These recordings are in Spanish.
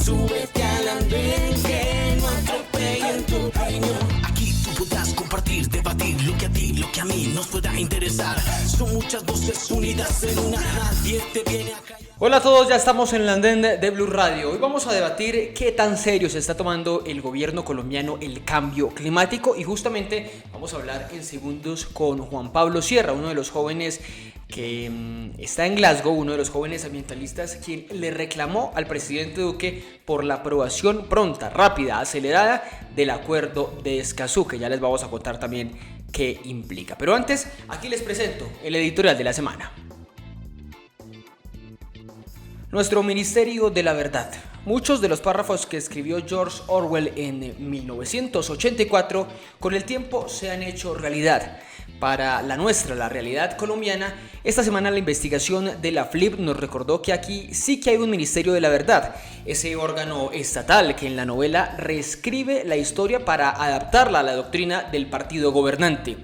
súbete al andén, que no atropellen tu opinión. Aquí tú podrás compartir, debatir lo que a ti, lo que a mí nos pueda interesar. Son muchas voces unidas en una, nadie te viene a callar. Hola a todos, ya estamos en el andén de Blue Radio. Hoy vamos a debatir qué tan serio se está tomando el gobierno colombiano el cambio climático y justamente vamos a hablar en segundos con Juan Pablo Sierra, uno de los jóvenes que está en Glasgow, uno de los jóvenes ambientalistas quien le reclamó al presidente Duque por la aprobación pronta, rápida, acelerada del acuerdo de Escazú, que ya les vamos a contar también qué implica. Pero antes, aquí les presento el editorial de la semana. Nuestro Ministerio de la Verdad. Muchos de los párrafos que escribió George Orwell en 1984 con el tiempo se han hecho realidad. Para la nuestra, la realidad colombiana, esta semana la investigación de la FLIP nos recordó que aquí sí que hay un Ministerio de la Verdad, ese órgano estatal que en la novela reescribe la historia para adaptarla a la doctrina del partido gobernante.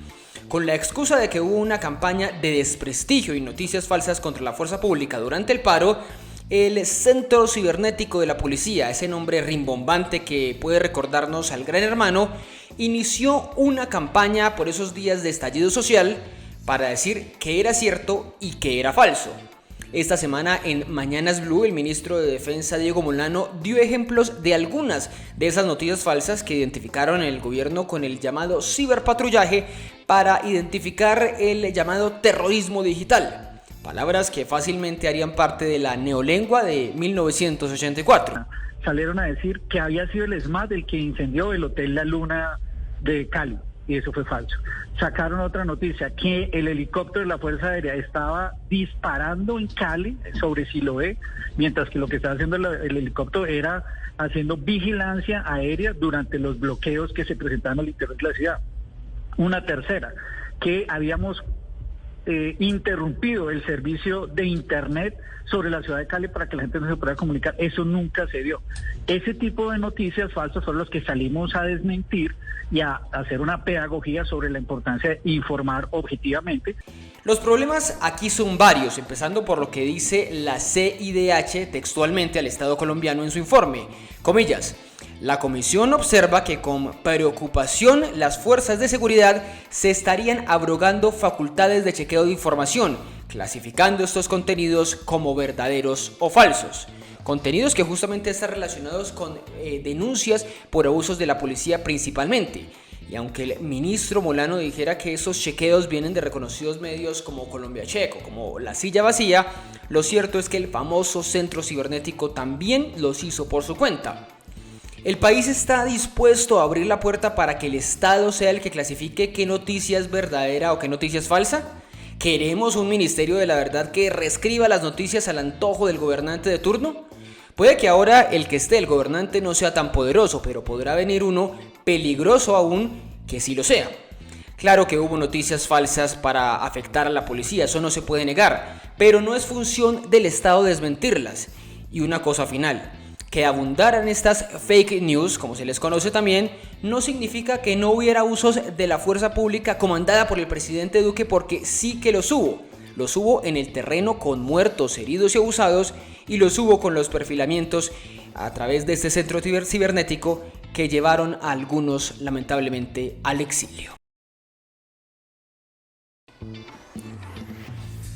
Con la excusa de que hubo una campaña de desprestigio y noticias falsas contra la fuerza pública durante el paro, el Centro Cibernético de la Policía, ese nombre rimbombante que puede recordarnos al Gran Hermano, inició una campaña por esos días de estallido social para decir que era cierto y que era falso. Esta semana en Mañanas Blue, el ministro de Defensa Diego Molano dio ejemplos de algunas de esas noticias falsas que identificaron el gobierno con el llamado ciberpatrullaje para identificar el llamado terrorismo digital. Palabras que fácilmente harían parte de la neolengua de 1984. Salieron a decir que había sido el SMAT el que incendió el Hotel La Luna de Cali, y eso fue falso. Sacaron otra noticia, que el helicóptero de la Fuerza Aérea estaba disparando en Cali sobre Siloé, mientras que lo que estaba haciendo el helicóptero era haciendo vigilancia aérea durante los bloqueos que se presentaban al interior de la ciudad. Una tercera, que habíamos interrumpido el servicio de internet sobre la ciudad de Cali para que la gente no se pueda comunicar. Eso nunca se dio. Ese tipo de noticias falsas son los que salimos a desmentir y a hacer una pedagogía sobre la importancia de informar objetivamente. Los problemas aquí son varios, empezando por lo que dice la CIDH textualmente al Estado colombiano en su informe. Comillas. La comisión observa que con preocupación las fuerzas de seguridad se estarían abrogando facultades de chequeo de información, clasificando estos contenidos como verdaderos o falsos. Contenidos que justamente están relacionados con denuncias por abusos de la policía principalmente. Y aunque el ministro Molano dijera que esos chequeos vienen de reconocidos medios como Colombia Checo, como La Silla Vacía, lo cierto es que el famoso centro cibernético también los hizo por su cuenta. ¿El país está dispuesto a abrir la puerta para que el Estado sea el que clasifique qué noticia es verdadera o qué noticia es falsa? ¿Queremos un Ministerio de la Verdad que reescriba las noticias al antojo del gobernante de turno? Puede que ahora el que esté el gobernante no sea tan poderoso, pero podrá venir uno peligroso aún que sí lo sea. Claro que hubo noticias falsas para afectar a la policía, eso no se puede negar, pero no es función del Estado desmentirlas. Y una cosa final. Que abundaran estas fake news, como se les conoce también, no significa que no hubiera usos de la fuerza pública comandada por el presidente Duque, porque sí que los hubo. Los hubo en el terreno con muertos, heridos y abusados, y los hubo con los perfilamientos a través de este centro cibernético que llevaron a algunos lamentablemente al exilio.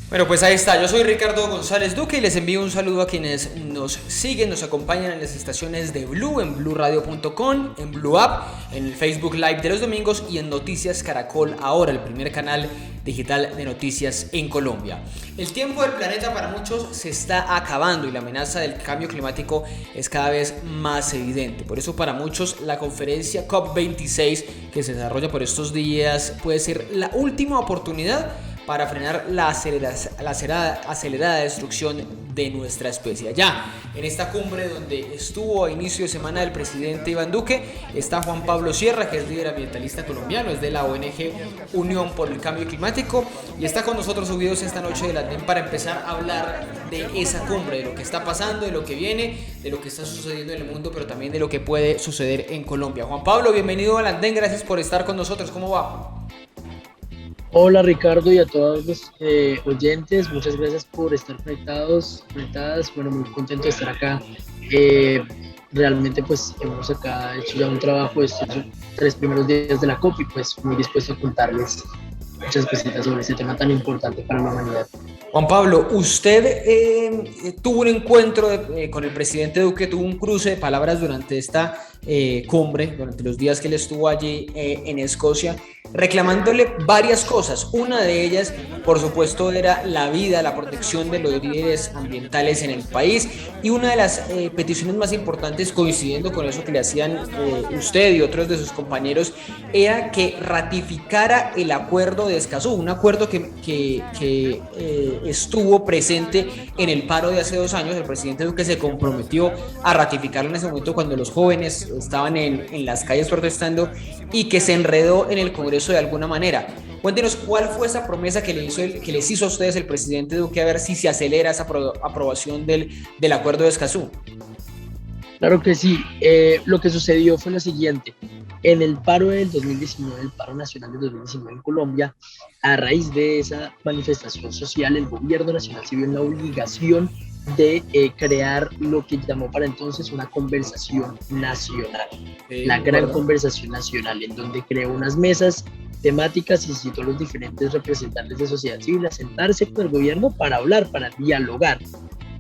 Bueno, pues ahí está, yo soy Ricardo González Duque y les envío un saludo a quienes nos siguen, nos acompañan en las estaciones de Blue, en blueradio.com, en Blue App, en el Facebook Live de los domingos y en Noticias Caracol Ahora, el primer canal digital de noticias en Colombia. El tiempo del planeta para muchos se está acabando y la amenaza del cambio climático es cada vez más evidente. Por eso para muchos la conferencia COP26 que se desarrolla por estos días puede ser la última oportunidad para frenar la acelerada destrucción de nuestra especie. Ya en esta cumbre donde estuvo a inicio de semana el presidente Iván Duque, está Juan Pablo Sierra, que es líder ambientalista colombiano, es de la ONG Unión por el Cambio Climático, y está con nosotros subidos esta noche del andén para empezar a hablar de esa cumbre, de lo que está pasando, de lo que viene, de lo que está sucediendo en el mundo, pero también de lo que puede suceder en Colombia. Juan Pablo, bienvenido al andén, gracias por estar con nosotros, ¿cómo va? Hola Ricardo y a todos los oyentes, muchas gracias por estar conectadas. Bueno, muy contento de estar acá realmente pues hemos acá hecho ya un trabajo estos 3 primeros días de la COP y pues muy dispuesto a contarles muchas cositas sobre este tema tan importante para la humanidad. Juan Pablo, usted tuvo un encuentro con el presidente Duque, tuvo un cruce de palabras durante esta cumbre, durante los días que él estuvo allí en Escocia, reclamándole varias cosas. Una de ellas, por supuesto, era la vida, la protección de los líderes ambientales en el país, y una de las peticiones más importantes, coincidiendo con eso que le hacían usted y otros de sus compañeros, era que ratificara el acuerdo de Escazú, un acuerdo que estuvo presente en el paro de hace 2 años. El presidente Duque se comprometió a ratificarlo en ese momento cuando los jóvenes estaban en las calles protestando, y que se enredó en el Congreso de alguna manera. Cuéntenos cuál fue esa promesa que les hizo a ustedes el presidente Duque, a ver si se acelera esa aprobación del acuerdo de Escazú. Claro que sí. Lo que sucedió fue lo siguiente. En el paro del 2019, el paro nacional del 2019 en Colombia, a raíz de esa manifestación social, el gobierno nacional se vio en la obligación de crear lo que llamó para entonces una conversación nacional, la gran conversación nacional, en donde creó unas mesas temáticas y citó a los diferentes representantes de sociedad civil a sentarse con el gobierno para hablar, para dialogar.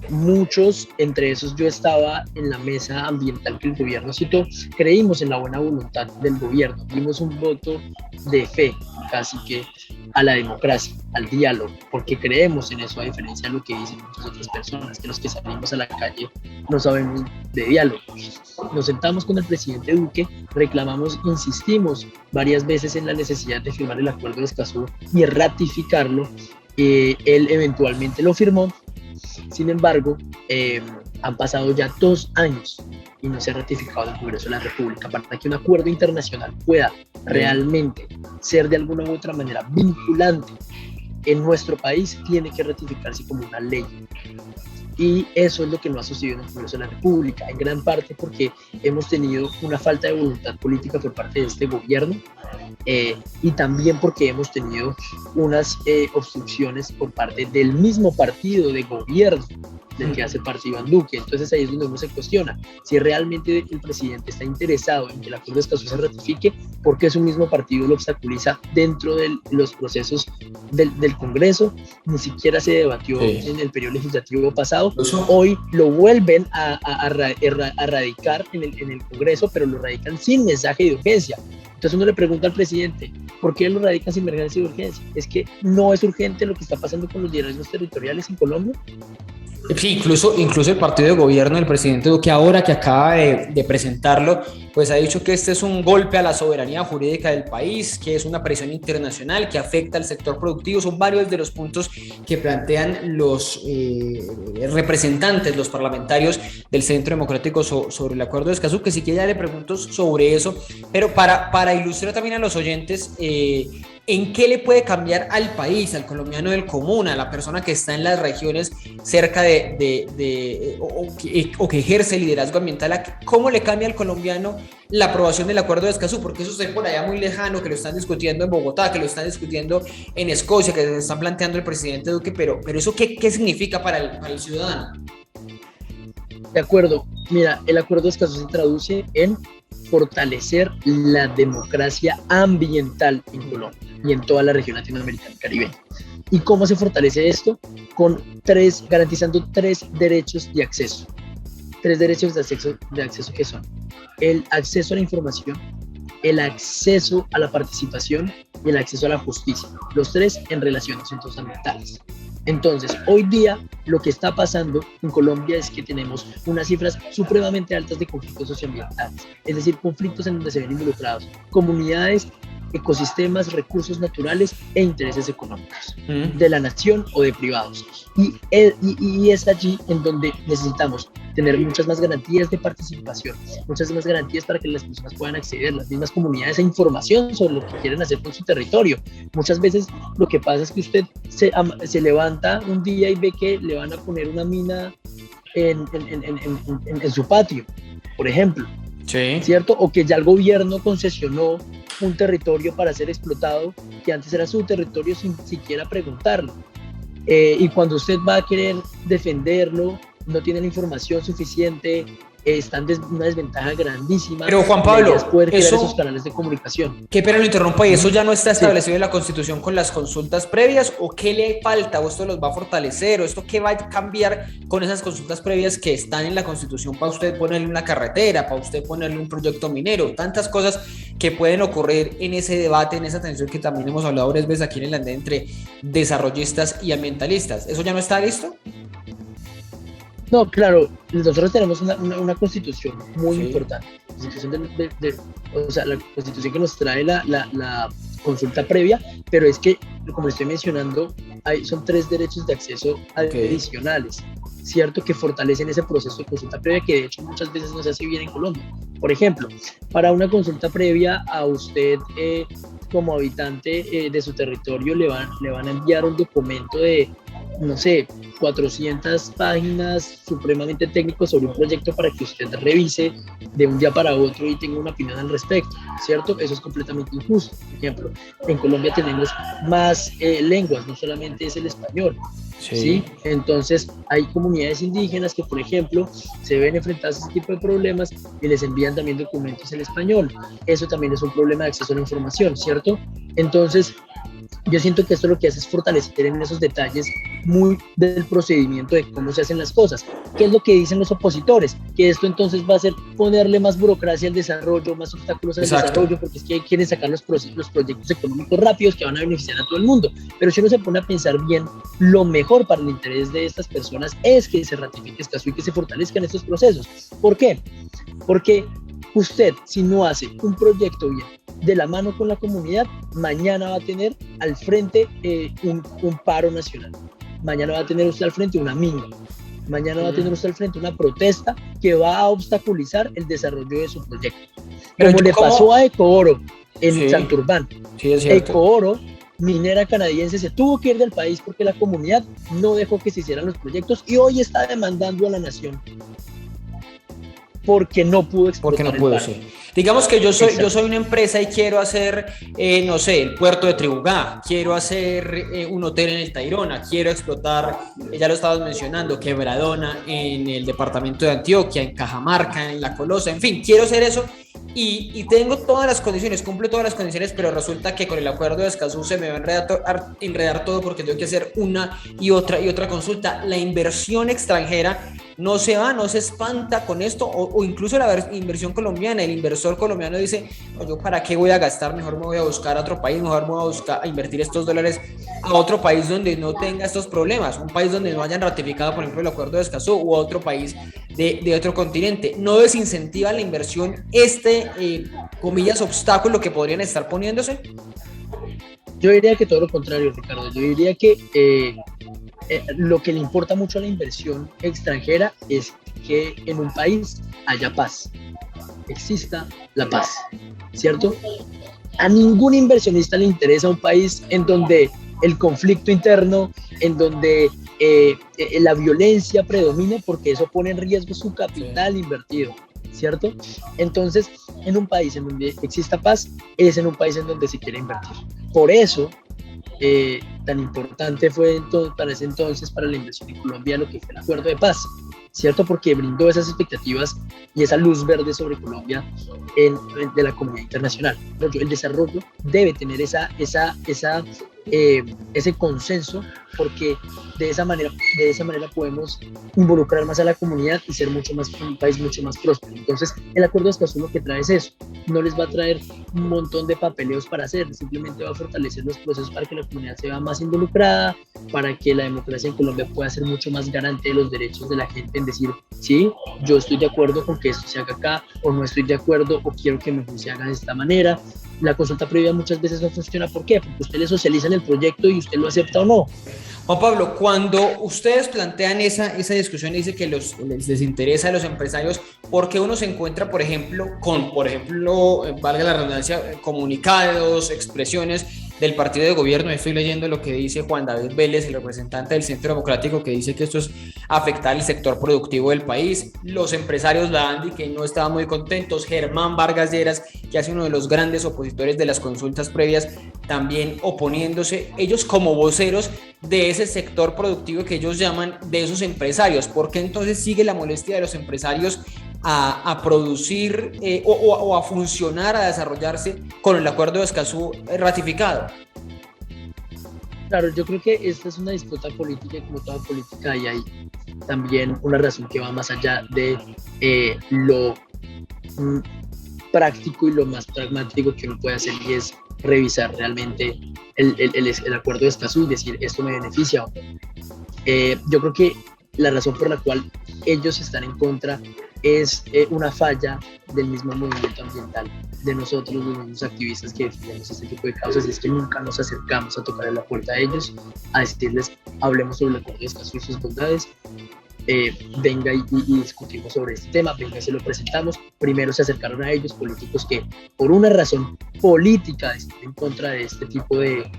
Muchos, entre esos yo estaba en la mesa ambiental que el gobierno citó, creímos en la buena voluntad del gobierno, dimos un voto de fe casi que a la democracia, al diálogo, porque creemos en eso, a diferencia de lo que dicen muchas otras personas, que los que salimos a la calle no sabemos de diálogo. Nos sentamos con el presidente Duque, reclamamos, insistimos varias veces en la necesidad de firmar el acuerdo de Escazú y ratificarlo. Él eventualmente lo firmó. Sin embargo, han pasado ya 2 años y no se ha ratificado en el Congreso de la República. Para que un acuerdo internacional pueda realmente ser de alguna u otra manera vinculante en nuestro país, tiene que ratificarse como una ley. Y eso es lo que no ha sucedido en el Congreso de la República, en gran parte porque hemos tenido una falta de voluntad política por parte de este gobierno, y también porque hemos tenido unas obstrucciones por parte del mismo partido de gobierno del que hace parte Iván Duque. Entonces ahí es donde uno se cuestiona si realmente el presidente está interesado en que el acuerdo de Escazú se ratifique, porque su mismo partido lo obstaculiza dentro de los procesos del Congreso. Ni siquiera se debatió en el periodo legislativo pasado. Hoy lo vuelven a radicar en el Congreso, pero lo radican sin mensaje de urgencia. Entonces uno le pregunta al presidente, ¿por qué lo radican sin emergencia y urgencia? ¿Es que no es urgente lo que está pasando con los liderazgos territoriales en Colombia? Sí, incluso el partido de gobierno del presidente Duque, ahora que acaba de presentarlo, pues ha dicho que este es un golpe a la soberanía jurídica del país, que es una presión internacional que afecta al sector productivo. Son varios de los puntos que plantean los representantes, los parlamentarios del Centro Democrático sobre el acuerdo de Escazú, que sí que ya le pregunto sobre eso, pero para ilustrar también a los oyentes, ¿en qué le puede cambiar al país, al colombiano del común, a la persona que está en las regiones cerca o que ejerce liderazgo ambiental? ¿Cómo le cambia al colombiano la aprobación del acuerdo de Escazú? Porque eso está por allá muy lejano, que lo están discutiendo en Bogotá, que lo están discutiendo en Escocia, que lo están planteando el presidente Duque, pero ¿eso qué significa para el ciudadano? De acuerdo. Mira, el acuerdo de Escazú se traduce en fortalecer la democracia ambiental en Colombia y en toda la región latinoamericana y caribeña. ¿Y cómo se fortalece esto? Garantizando 3 derechos de acceso. 3 derechos de acceso que son el acceso a la información, el acceso a la participación y el acceso a la justicia. Los 3 en relación a asuntos ambientales. Entonces, hoy día lo que está pasando en Colombia es que tenemos unas cifras supremamente altas de conflictos socioambientales, es decir, conflictos en donde se ven involucrados comunidades, ecosistemas, recursos naturales e intereses económicos de la nación o de privados. Y es allí en donde necesitamos tener muchas más garantías de participación, muchas más garantías para que las personas puedan acceder, las mismas comunidades, a información sobre lo que quieren hacer con su territorio. Muchas veces lo que pasa es que usted se levanta un día y ve que le van a poner una mina en su patio, por ejemplo. Sí. ¿Cierto? O que ya el gobierno concesionó un territorio para ser explotado, que antes era su territorio sin siquiera preguntarlo. Y cuando usted va a querer defenderlo, no tiene la información suficiente, están en una desventaja grandísima. Pero Juan Pablo, poder crear esos canales de comunicación. Qué pena lo interrumpo, ¿y eso ya no está establecido en la Constitución con las consultas previas? ¿O qué le falta? ¿O esto los va a fortalecer? ¿O esto qué va a cambiar con esas consultas previas que están en la Constitución para usted ponerle una carretera, para usted ponerle un proyecto minero? Tantas cosas que pueden ocurrir en ese debate, en esa tensión que también hemos hablado varias veces aquí en el andén entre desarrollistas y ambientalistas. ¿Eso ya no está listo? No, claro, nosotros tenemos una constitución muy importante, o sea, la constitución que nos trae la consulta previa, pero es que, como estoy mencionando, son 3 derechos de acceso adicionales, ¿cierto? Que fortalecen ese proceso de consulta previa que de hecho muchas veces no se hace bien en Colombia. Por ejemplo, para una consulta previa a usted como habitante de su territorio le van a enviar un documento de, no sé, 400 páginas supremamente técnico sobre un proyecto para que usted revise de un día para otro y tenga una opinión al respecto, ¿cierto? Eso es completamente injusto. Por ejemplo, en Colombia tenemos más lenguas, no solamente es el español, ¿sí? Entonces hay comunidades indígenas que, por ejemplo, se ven enfrentadas a este tipo de problemas y les envían también documentos en español. Eso también es un problema de acceso a la información, ¿cierto? Entonces, yo siento que esto lo que hace es fortalecer en esos detalles muy del procedimiento de cómo se hacen las cosas. ¿Qué es lo que dicen los opositores? Que esto entonces va a ser ponerle más burocracia al desarrollo, más obstáculos al desarrollo, porque es que quieren sacar los proyectos económicos rápidos que van a beneficiar a todo el mundo. Pero si uno se pone a pensar bien, lo mejor para el interés de estas personas es que se ratifique Escazú y que se fortalezcan estos procesos. ¿Por qué? Porque usted, si no hace un proyecto bien, de la mano con la comunidad, mañana va a tener al frente un paro nacional. Mañana va a tener usted al frente una minga. Mañana va a tener usted al frente una protesta que va a obstaculizar el desarrollo de su proyecto. Como le pasó a Ecooro en Santurbán. Sí, es cierto. Ecooro, minera canadiense, se tuvo que ir del país porque la comunidad no dejó que se hicieran los proyectos y hoy está demandando a la nación porque no pudo explotar. Porque no pudo, sí. Digamos que yo soy una empresa y quiero hacer, no sé, el puerto de Tribugá, quiero hacer un hotel en el Tayrona, quiero explotar, ya lo estabas mencionando, Quebradona en el departamento de Antioquia, en Cajamarca, en La Colosa, en fin, quiero hacer eso y tengo todas las condiciones, cumplo todas las condiciones, pero resulta que con el acuerdo de Escazú se me va a enredar todo porque tengo que hacer una y otra consulta. La inversión extranjera no se espanta con esto, o incluso la inversión colombiana. El inversor colombiano dice, no, yo para qué voy a gastar, mejor me voy a buscar a otro país, mejor me voy a buscar a invertir estos dólares a otro país donde no tenga estos problemas, un país donde no hayan ratificado, por ejemplo, el acuerdo de Escazú, u otro país de otro continente. No desincentiva la inversión comillas, obstáculo que podrían estar poniéndose. Yo diría que todo lo contrario, Ricardo. Yo diría que lo que le importa mucho a la inversión extranjera es que en un país haya paz, exista la paz, ¿cierto? A ningún inversionista le interesa un país en donde el conflicto interno, en donde la violencia predomine, porque eso pone en riesgo su capital invertido, ¿cierto? Entonces, en un país en donde exista paz, es en un país en donde se quiere invertir. Por eso, tan importante fue para ese entonces para la inversión en Colombia lo que fue el acuerdo de paz, ¿cierto? Porque brindó esas expectativas y esa luz verde sobre Colombia de la comunidad internacional. El desarrollo debe tener ese consenso, porque de esa manera podemos involucrar más a la comunidad y ser un país mucho más próspero. Entonces, el acuerdo de Escazú lo que trae es eso. No les va a traer un montón de papeleos para hacer, simplemente va a fortalecer los procesos para que la comunidad se vea más involucrada, para que la democracia en Colombia pueda ser mucho más garante de los derechos de la gente en decir, sí, yo estoy de acuerdo con que esto se haga acá, o no estoy de acuerdo, o quiero que mejor se haga de esta manera. La consulta previa muchas veces no funciona. ¿Por qué? Porque usted le socializa en el proyecto y usted lo acepta o no. Juan Pablo, cuando ustedes plantean esa discusión y dice que les interesa a los empresarios, ¿por qué uno se encuentra, por ejemplo, valga la redundancia, comunicados, expresiones del partido de gobierno? Estoy leyendo lo que dice Juan David Vélez, el representante del Centro Democrático, que dice que esto es afectar el sector productivo del país. Los empresarios, la ANDI, que no estaban muy contentos. Germán Vargas Lleras, que hace uno de los grandes opositores de las consultas previas, también oponiéndose, ellos como voceros de ese sector productivo que ellos llaman de esos empresarios. ¿Por qué entonces sigue la molestia de los empresarios a producir o a funcionar, a desarrollarse con el acuerdo de Escazú ratificado? Claro, yo creo que esta es una disputa política y como toda política y hay también una razón que va más allá de lo práctico y lo más pragmático que uno puede hacer, y es revisar realmente el acuerdo de Escazú y decir esto me beneficia o no. Yo creo que la razón por la cual ellos están en contra es una falla del mismo movimiento ambiental, de nosotros, los mismos activistas que defendemos este tipo de causas, y es que nunca nos acercamos a tocar la puerta a ellos, a decirles, hablemos sobre el acuerdo de Escazú y sus bondades, venga y discutimos sobre este tema, venga y se lo presentamos. Primero se acercaron a ellos políticos que por una razón política están en contra de este tipo de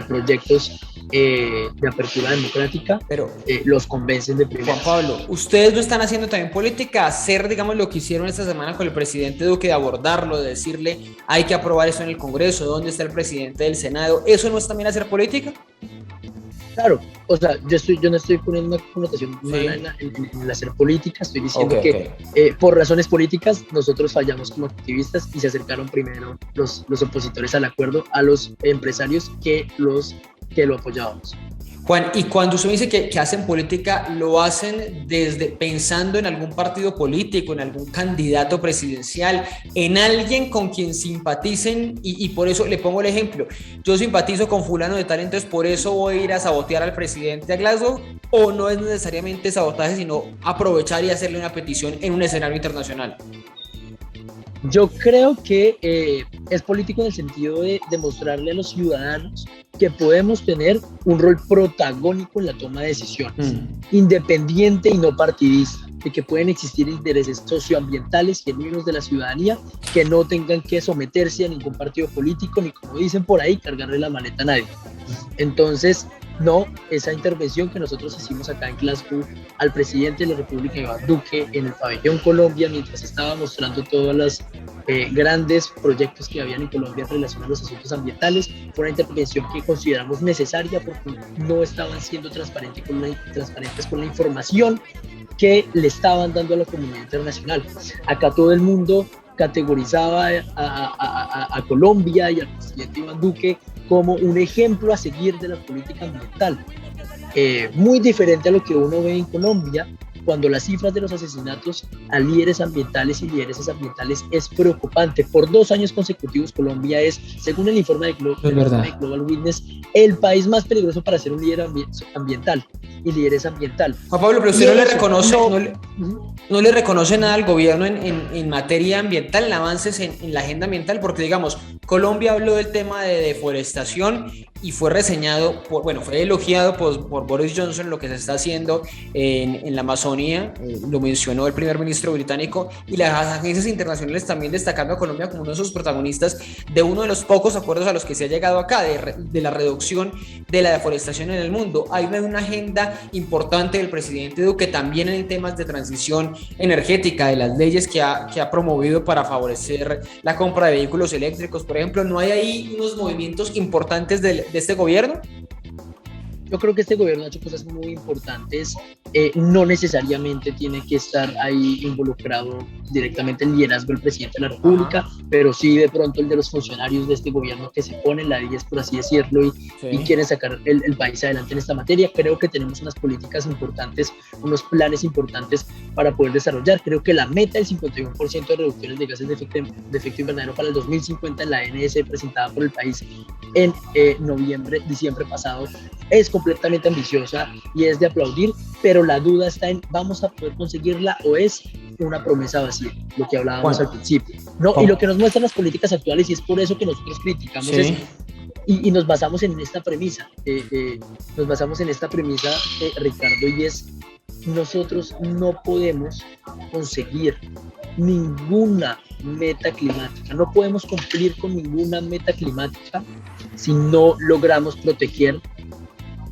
proyectos de apertura democrática, pero los convencen de primera. Juan Pablo, ¿ustedes no están haciendo también política? Hacer, digamos, lo que hicieron esta semana con el presidente Duque, de abordarlo, de decirle hay que aprobar eso en el Congreso, ¿dónde está el presidente del Senado? ¿Eso no es también hacer política? Claro, o sea, yo no estoy poniendo una connotación mala en el hacer política, estoy diciendo por razones políticas nosotros fallamos como activistas y se acercaron primero los opositores al acuerdo a los empresarios que lo apoyábamos. Juan, y cuando usted me dice que hacen política, ¿lo hacen desde pensando en algún partido político, en algún candidato presidencial, en alguien con quien simpaticen? Y por eso le pongo el ejemplo, yo simpatizo con fulano de tal, entonces por eso voy a ir a sabotear al presidente a Glasgow, ¿o no es necesariamente sabotaje, sino aprovechar y hacerle una petición en un escenario internacional? Yo creo que es político en el sentido de demostrarle a los ciudadanos que podemos tener un rol protagónico en la toma de decisiones, independiente y no partidista, de que pueden existir intereses socioambientales genuinos de la ciudadanía que no tengan que someterse a ningún partido político, ni, como dicen por ahí, cargarle la maleta a nadie. Entonces, no, esa intervención que nosotros hicimos acá en Glasgow al presidente de la República, Iván Duque, en el pabellón Colombia, mientras estaba mostrando todos los grandes proyectos que habían en Colombia en relación a los asuntos ambientales, fue una intervención que consideramos necesaria porque no estaban siendo transparentes con la información que le estaban dando a la comunidad internacional. Acá todo el mundo categorizaba a Colombia y al presidente Iván Duque como un ejemplo a seguir de la política ambiental. Muy diferente a lo que uno ve en Colombia, cuando las cifras de los asesinatos a líderes ambientales y lideresas ambientales es preocupante. Por 2 años consecutivos, Colombia es, según el informe de Global Witness, el país más peligroso para ser un líder ambiental y lideresa ambiental. Juan Pablo, pero usted no le reconoce nada al gobierno en materia ambiental, en avances en la agenda ambiental, porque digamos, Colombia habló del tema de deforestación y fue reseñado, fue elogiado por Boris Johnson lo que se está haciendo en la Amazonía, lo mencionó el primer ministro británico, y las agencias internacionales también destacando a Colombia como uno de sus protagonistas de uno de los pocos acuerdos a los que se ha llegado acá, de la reducción de la deforestación en el mundo. Hay una agenda importante del presidente Duque también en temas de transición energética, de las leyes que ha promovido para favorecer la compra de vehículos eléctricos, por ejemplo. ¿No hay ahí unos movimientos importantes de este gobierno? Yo creo que este gobierno ha hecho cosas muy importantes, no necesariamente tiene que estar ahí involucrado directamente el liderazgo del presidente de la República, pero sí de pronto el de los funcionarios de este gobierno que se ponen la 10, por así decirlo, y quieren sacar el país adelante en esta materia. Creo que tenemos unas políticas importantes, unos planes importantes para poder desarrollar. Creo que la meta del 51% de reducciones de gases de efecto invernadero para el 2050 en la ANS presentada por el país en diciembre pasado es completamente ambiciosa y es de aplaudir, pero la duda está en ¿vamos a poder conseguirla o es una promesa vacía? Lo que hablábamos al principio, ¿no? Y lo que nos muestran las políticas actuales, y es por eso que nosotros criticamos y nos basamos en esta premisa, Ricardo, y es: nosotros no podemos conseguir ninguna meta climática, no podemos cumplir con ninguna meta climática si no logramos proteger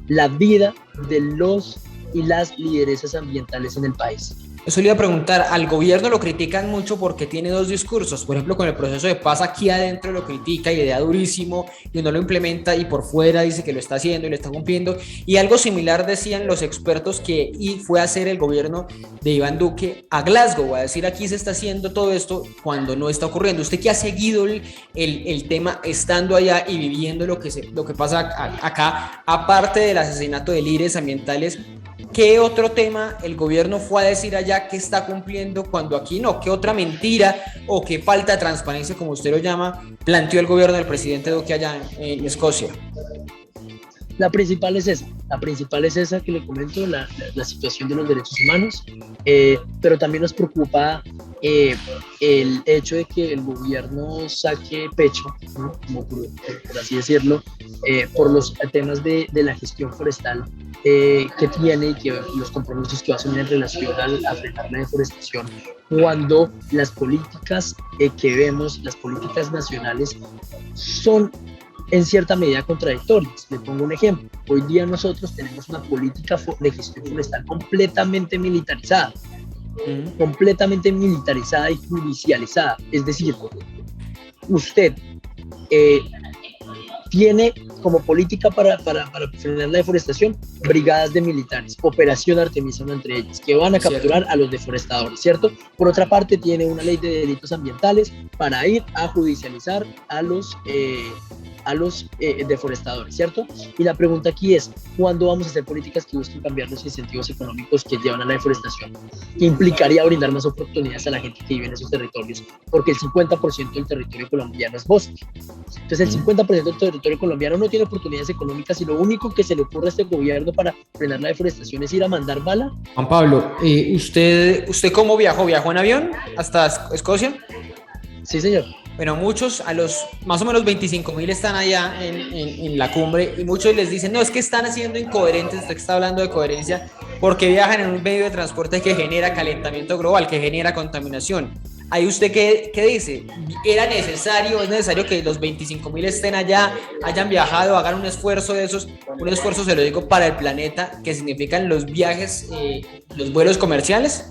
la vida de los y las lideresas ambientales en el país. Eso le iba a preguntar, al gobierno lo critican mucho porque tiene dos discursos, por ejemplo con el proceso de paz aquí adentro lo critica y le da durísimo y no lo implementa y por fuera dice que lo está haciendo y lo está cumpliendo, y algo similar decían los expertos que fue a hacer el gobierno de Iván Duque a Glasgow, a decir aquí se está haciendo todo esto cuando no está ocurriendo. Usted que ha seguido el tema estando allá y viviendo lo que pasa acá, aparte del asesinato de líderes ambientales, ¿qué otro tema el gobierno fue a decir allá que está cumpliendo cuando aquí no? ¿Qué otra mentira o qué falta de transparencia, como usted lo llama, planteó el gobierno del presidente Duque allá en Escocia? La principal es esa que le comento, la situación de los derechos humanos, pero también nos preocupa el hecho de que el gobierno saque pecho, ¿no? Como por así decirlo, por los temas de la gestión forestal que tiene y que los compromisos que va a asumir en relación a frenar la deforestación, cuando las políticas que vemos, las políticas nacionales, son en cierta medida contradictorias. Le pongo un ejemplo. Hoy día nosotros tenemos una política de gestión forestal completamente militarizada y judicializada. Es decir, usted tiene como política para frenar la deforestación brigadas de militares, Operación Artemisa entre ellas, que van a capturar a los deforestadores, ¿cierto? Por otra parte, tiene una ley de delitos ambientales para ir a judicializar a los deforestadores, ¿cierto? Y la pregunta aquí es, ¿cuándo vamos a hacer políticas que busquen cambiar los incentivos económicos que llevan a la deforestación? Que implicaría brindar más oportunidades a la gente que vive en esos territorios, porque el 50% del territorio colombiano es bosque. Entonces el 50% del territorio colombiano no tiene oportunidades económicas y lo único que se le ocurre a este gobierno para frenar la deforestación es ir a mandar bala. Juan Pablo, ¿usted cómo viajó? ¿Viajó en avión hasta Escocia? Sí, señor. Bueno, muchos, a los más o menos 25.000 están allá en la cumbre y muchos les dicen, no, es que están haciendo incoherentes, usted está hablando de coherencia, porque viajan en un medio de transporte que genera calentamiento global, que genera contaminación. Ahí usted, ¿qué dice? ¿Es necesario que los 25.000 estén allá, hayan viajado, hagan un esfuerzo de esos, un esfuerzo, se lo digo, para el planeta, que significan los viajes, los vuelos comerciales?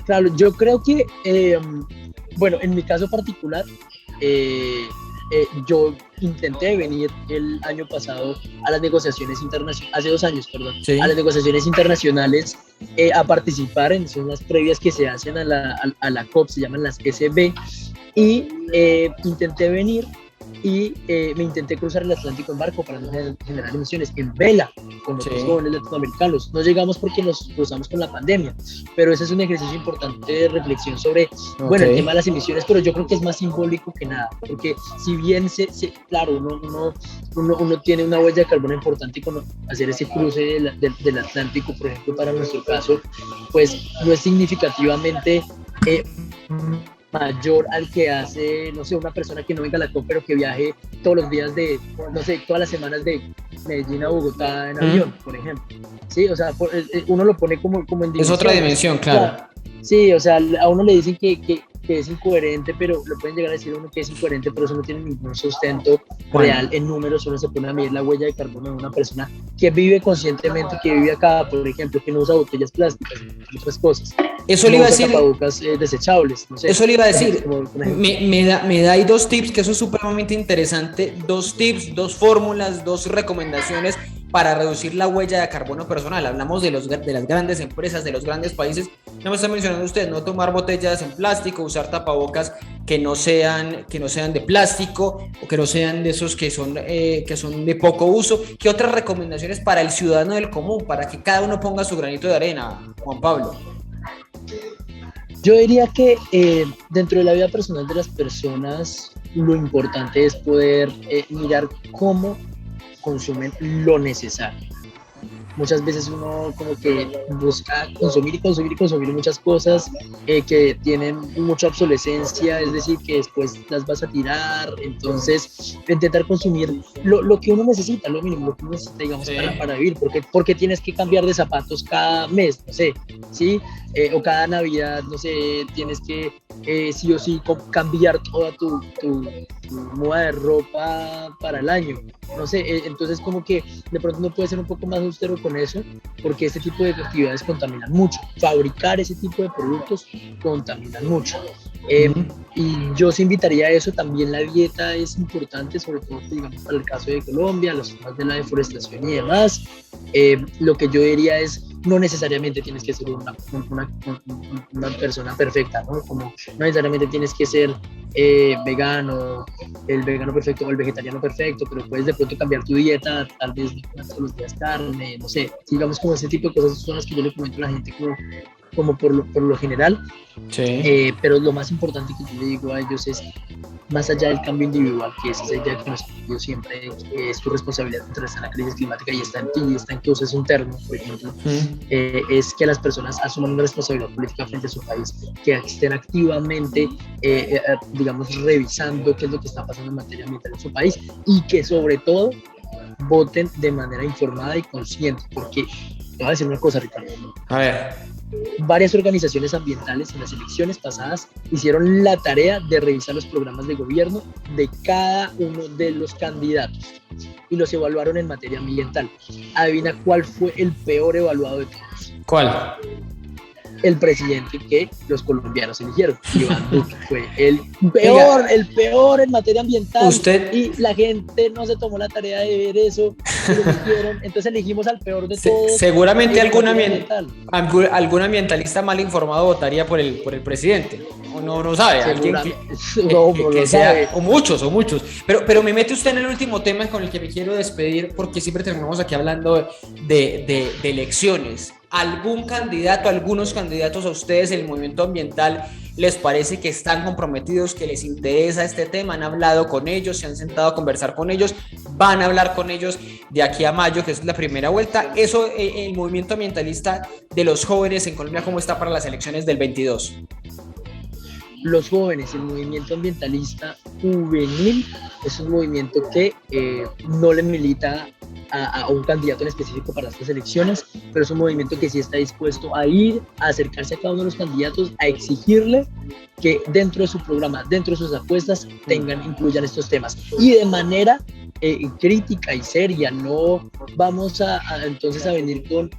Claro, yo creo que... bueno, en mi caso particular, yo intenté venir el año pasado a las negociaciones internacionales, hace 2 años, perdón, sí, a las negociaciones internacionales a participar son las previas que se hacen a la COP, se llaman las SB, y intenté venir y me intenté cruzar el Atlántico en barco para no generar emisiones, en vela, con otros jóvenes latinoamericanos. No llegamos porque nos cruzamos con la pandemia, pero ese es un ejercicio importante de reflexión sobre, bueno, el tema de las emisiones, pero yo creo que es más simbólico que nada, porque si bien claro, uno tiene una huella de carbono importante con hacer ese cruce del Atlántico, por ejemplo, para nuestro caso, pues no es significativamente mayor al que hace, no sé, una persona que no venga a la COP, pero que viaje todos los días todas las semanas de Medellín a Bogotá en avión, por ejemplo. Sí, o sea, uno lo pone como en dimensión. Es otra dimensión, claro. Sí, o sea, a uno le dicen que es incoherente, pero lo pueden llegar a decir a uno que es incoherente, pero eso no tiene ningún sustento real en números. Uno se pone a medir la huella de carbono de una persona que vive conscientemente, que vive acá, por ejemplo, que no usa botellas plásticas y otras cosas. Eso le iba a decir. Tapabocas desechables. No sé, eso le iba a decir. Me da ahí 2 tips, que eso es supremamente interesante. 2 tips, 2 fórmulas, 2 recomendaciones para reducir la huella de carbono personal. Hablamos de las grandes empresas, de los grandes países. No me está mencionando usted, no tomar botellas en plástico, usar tapabocas que no sean de plástico o que no sean de esos que son de poco uso. ¿Qué otras recomendaciones para el ciudadano del común, para que cada uno ponga su granito de arena, Juan Pablo? Yo diría que dentro de la vida personal de las personas, lo importante es poder mirar cómo consumen lo necesario. Muchas veces uno como que busca consumir muchas cosas que tienen mucha obsolescencia, es decir, que después las vas a tirar. Entonces intentar consumir lo que uno necesita, lo mínimo, lo que uno necesita, digamos, para vivir, porque tienes que cambiar de zapatos cada mes, no sé, ¿sí? O cada Navidad, no sé, tienes que sí o sí cambiar toda tu moda de ropa para el año, no sé. Entonces como que de pronto uno puede ser un poco más austero con eso, porque este tipo de actividades contaminan mucho. Fabricar ese tipo de productos contaminan mucho. Y yo os invitaría a eso. También la dieta es importante, sobre todo, digamos, para el caso de Colombia, los temas de la deforestación y demás. Lo que yo diría es, no necesariamente tienes que ser una persona perfecta, ¿no? Como no necesariamente tienes que ser vegano, el vegano perfecto o el vegetariano perfecto, pero puedes de pronto cambiar tu dieta, tal vez no comas todos los días carne, no sé, digamos, como ese tipo de cosas son las que yo le comento a la gente como por lo general. Sí. Pero lo más importante que yo le digo a ellos es, más allá del cambio individual, que es esa idea que nos pidió siempre, que es tu responsabilidad contrarrestar la crisis climática, y está en ti, y está en que uses un termo, por ejemplo, es que las personas asuman una responsabilidad política frente a su país, que estén activamente, digamos, revisando qué es lo que está pasando en materia ambiental en su país, y que sobre todo voten de manera informada y consciente, porque te voy a decir una cosa, Ricardo. A ver. Varias organizaciones ambientales en las elecciones pasadas hicieron la tarea de revisar los programas de gobierno de cada uno de los candidatos y los evaluaron en materia ambiental. Adivina cuál fue el peor evaluado de todos. ¿Cuál? El presidente que los colombianos eligieron. Iván Duque fue el peor en materia ambiental. Usted... Y la gente no se tomó la tarea de ver eso, y lo eligieron. Entonces elegimos al peor de todos. Seguramente algún ambientalista mal informado votaría por el presidente. O no sabe, alguien que sea, o muchos. Pero me mete usted en el último tema con el que me quiero despedir, porque siempre terminamos aquí hablando de elecciones. Algunos candidatos a ustedes en el movimiento ambiental les parece que están comprometidos, que les interesa este tema? ¿Han hablado con ellos? ¿Se han sentado a conversar con ellos? ¿Van a hablar con ellos de aquí a mayo, que es la primera vuelta? Eso, el movimiento ambientalista de los jóvenes en Colombia, ¿cómo está para las elecciones del 22? Los jóvenes, el movimiento ambientalista juvenil, es un movimiento que no le milita a un candidato en específico para estas elecciones, pero es un movimiento que sí está dispuesto a ir, a acercarse a cada uno de los candidatos, a exigirle que dentro de su programa, dentro de sus apuestas, incluyan estos temas. Y de manera crítica y seria, no vamos entonces a venir con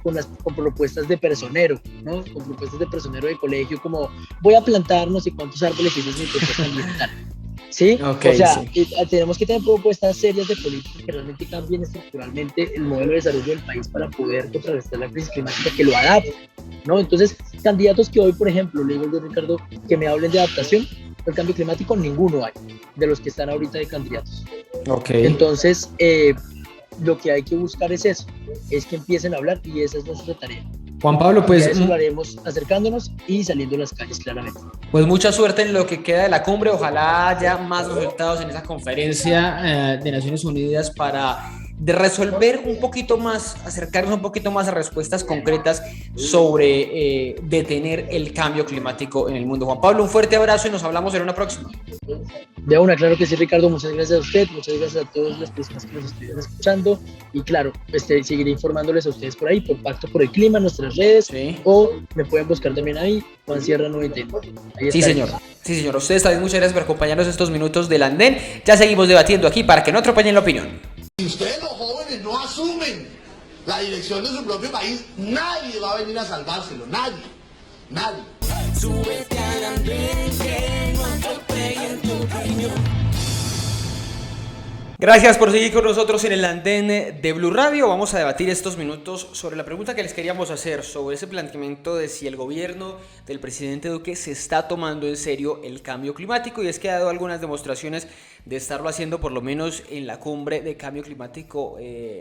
propuestas de personero, ¿no? Con propuestas de personero de colegio, como voy a plantar no sé cuántos árboles y esa es mi propuesta ambiental. ¿Sí? Okay, o sea, sí. Tenemos que tener propuestas serias de política que realmente cambien estructuralmente el modelo de desarrollo del país para poder contrarrestar la crisis climática, que lo adapte, ¿no? Entonces, candidatos que hoy, por ejemplo, le digo de Ricardo, que me hablen de adaptación al cambio climático, ninguno hay de los que están ahorita de candidatos. Okay. Entonces, lo que hay que buscar es eso, es que empiecen a hablar, y esa es nuestra tarea. Juan Pablo, pues eso lo haremos acercándonos y saliendo a las calles, claramente. Pues mucha suerte en lo que queda de la cumbre. Ojalá haya más resultados en esa conferencia de Naciones Unidas para resolver un poquito más, acercarnos un poquito más a respuestas concretas sobre detener el cambio climático en el mundo. Juan Pablo, un fuerte abrazo y nos hablamos en una próxima. De una, claro que sí, Ricardo, muchas gracias a usted, muchas gracias a todas las personas que nos estuvieron escuchando, y claro, seguiré informándoles a ustedes por ahí, por Pacto por el Clima, en nuestras redes, sí. O me pueden buscar también ahí, Juan Sierra 99. Sí, señor. Sí, señor. Ustedes también, muchas gracias por acompañarnos estos minutos del andén. Ya seguimos debatiendo aquí para que no atropellen la opinión. Si ustedes los jóvenes no asumen la dirección de su propio país, nadie va a venir a salvárselo, nadie. Súbete al andén, que no atropellen tu opinión. Gracias por seguir con nosotros en el andén de Blue Radio. Vamos a debatir estos minutos sobre la pregunta que les queríamos hacer, sobre ese planteamiento de si el gobierno del presidente Duque se está tomando en serio el cambio climático, y es que ha dado algunas demostraciones de estarlo haciendo, por lo menos en la cumbre de cambio climático,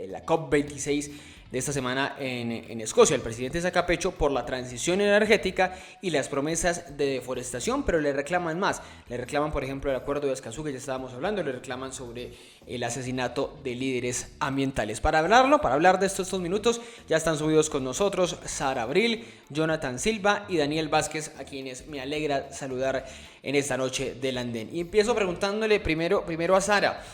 la COP26 de esta semana en Escocia. El presidente saca pecho por la transición energética y las promesas de deforestación, pero le reclaman más. Le reclaman, por ejemplo, el acuerdo de Escazú, que ya estábamos hablando, le reclaman sobre el asesinato de líderes ambientales. Para hablar de estos minutos, ya están subidos con nosotros Sara Abril, Jonathan Silva y Daniel Vázquez, a quienes me alegra saludar en esta noche del andén. Y empiezo preguntándole primero a Sara,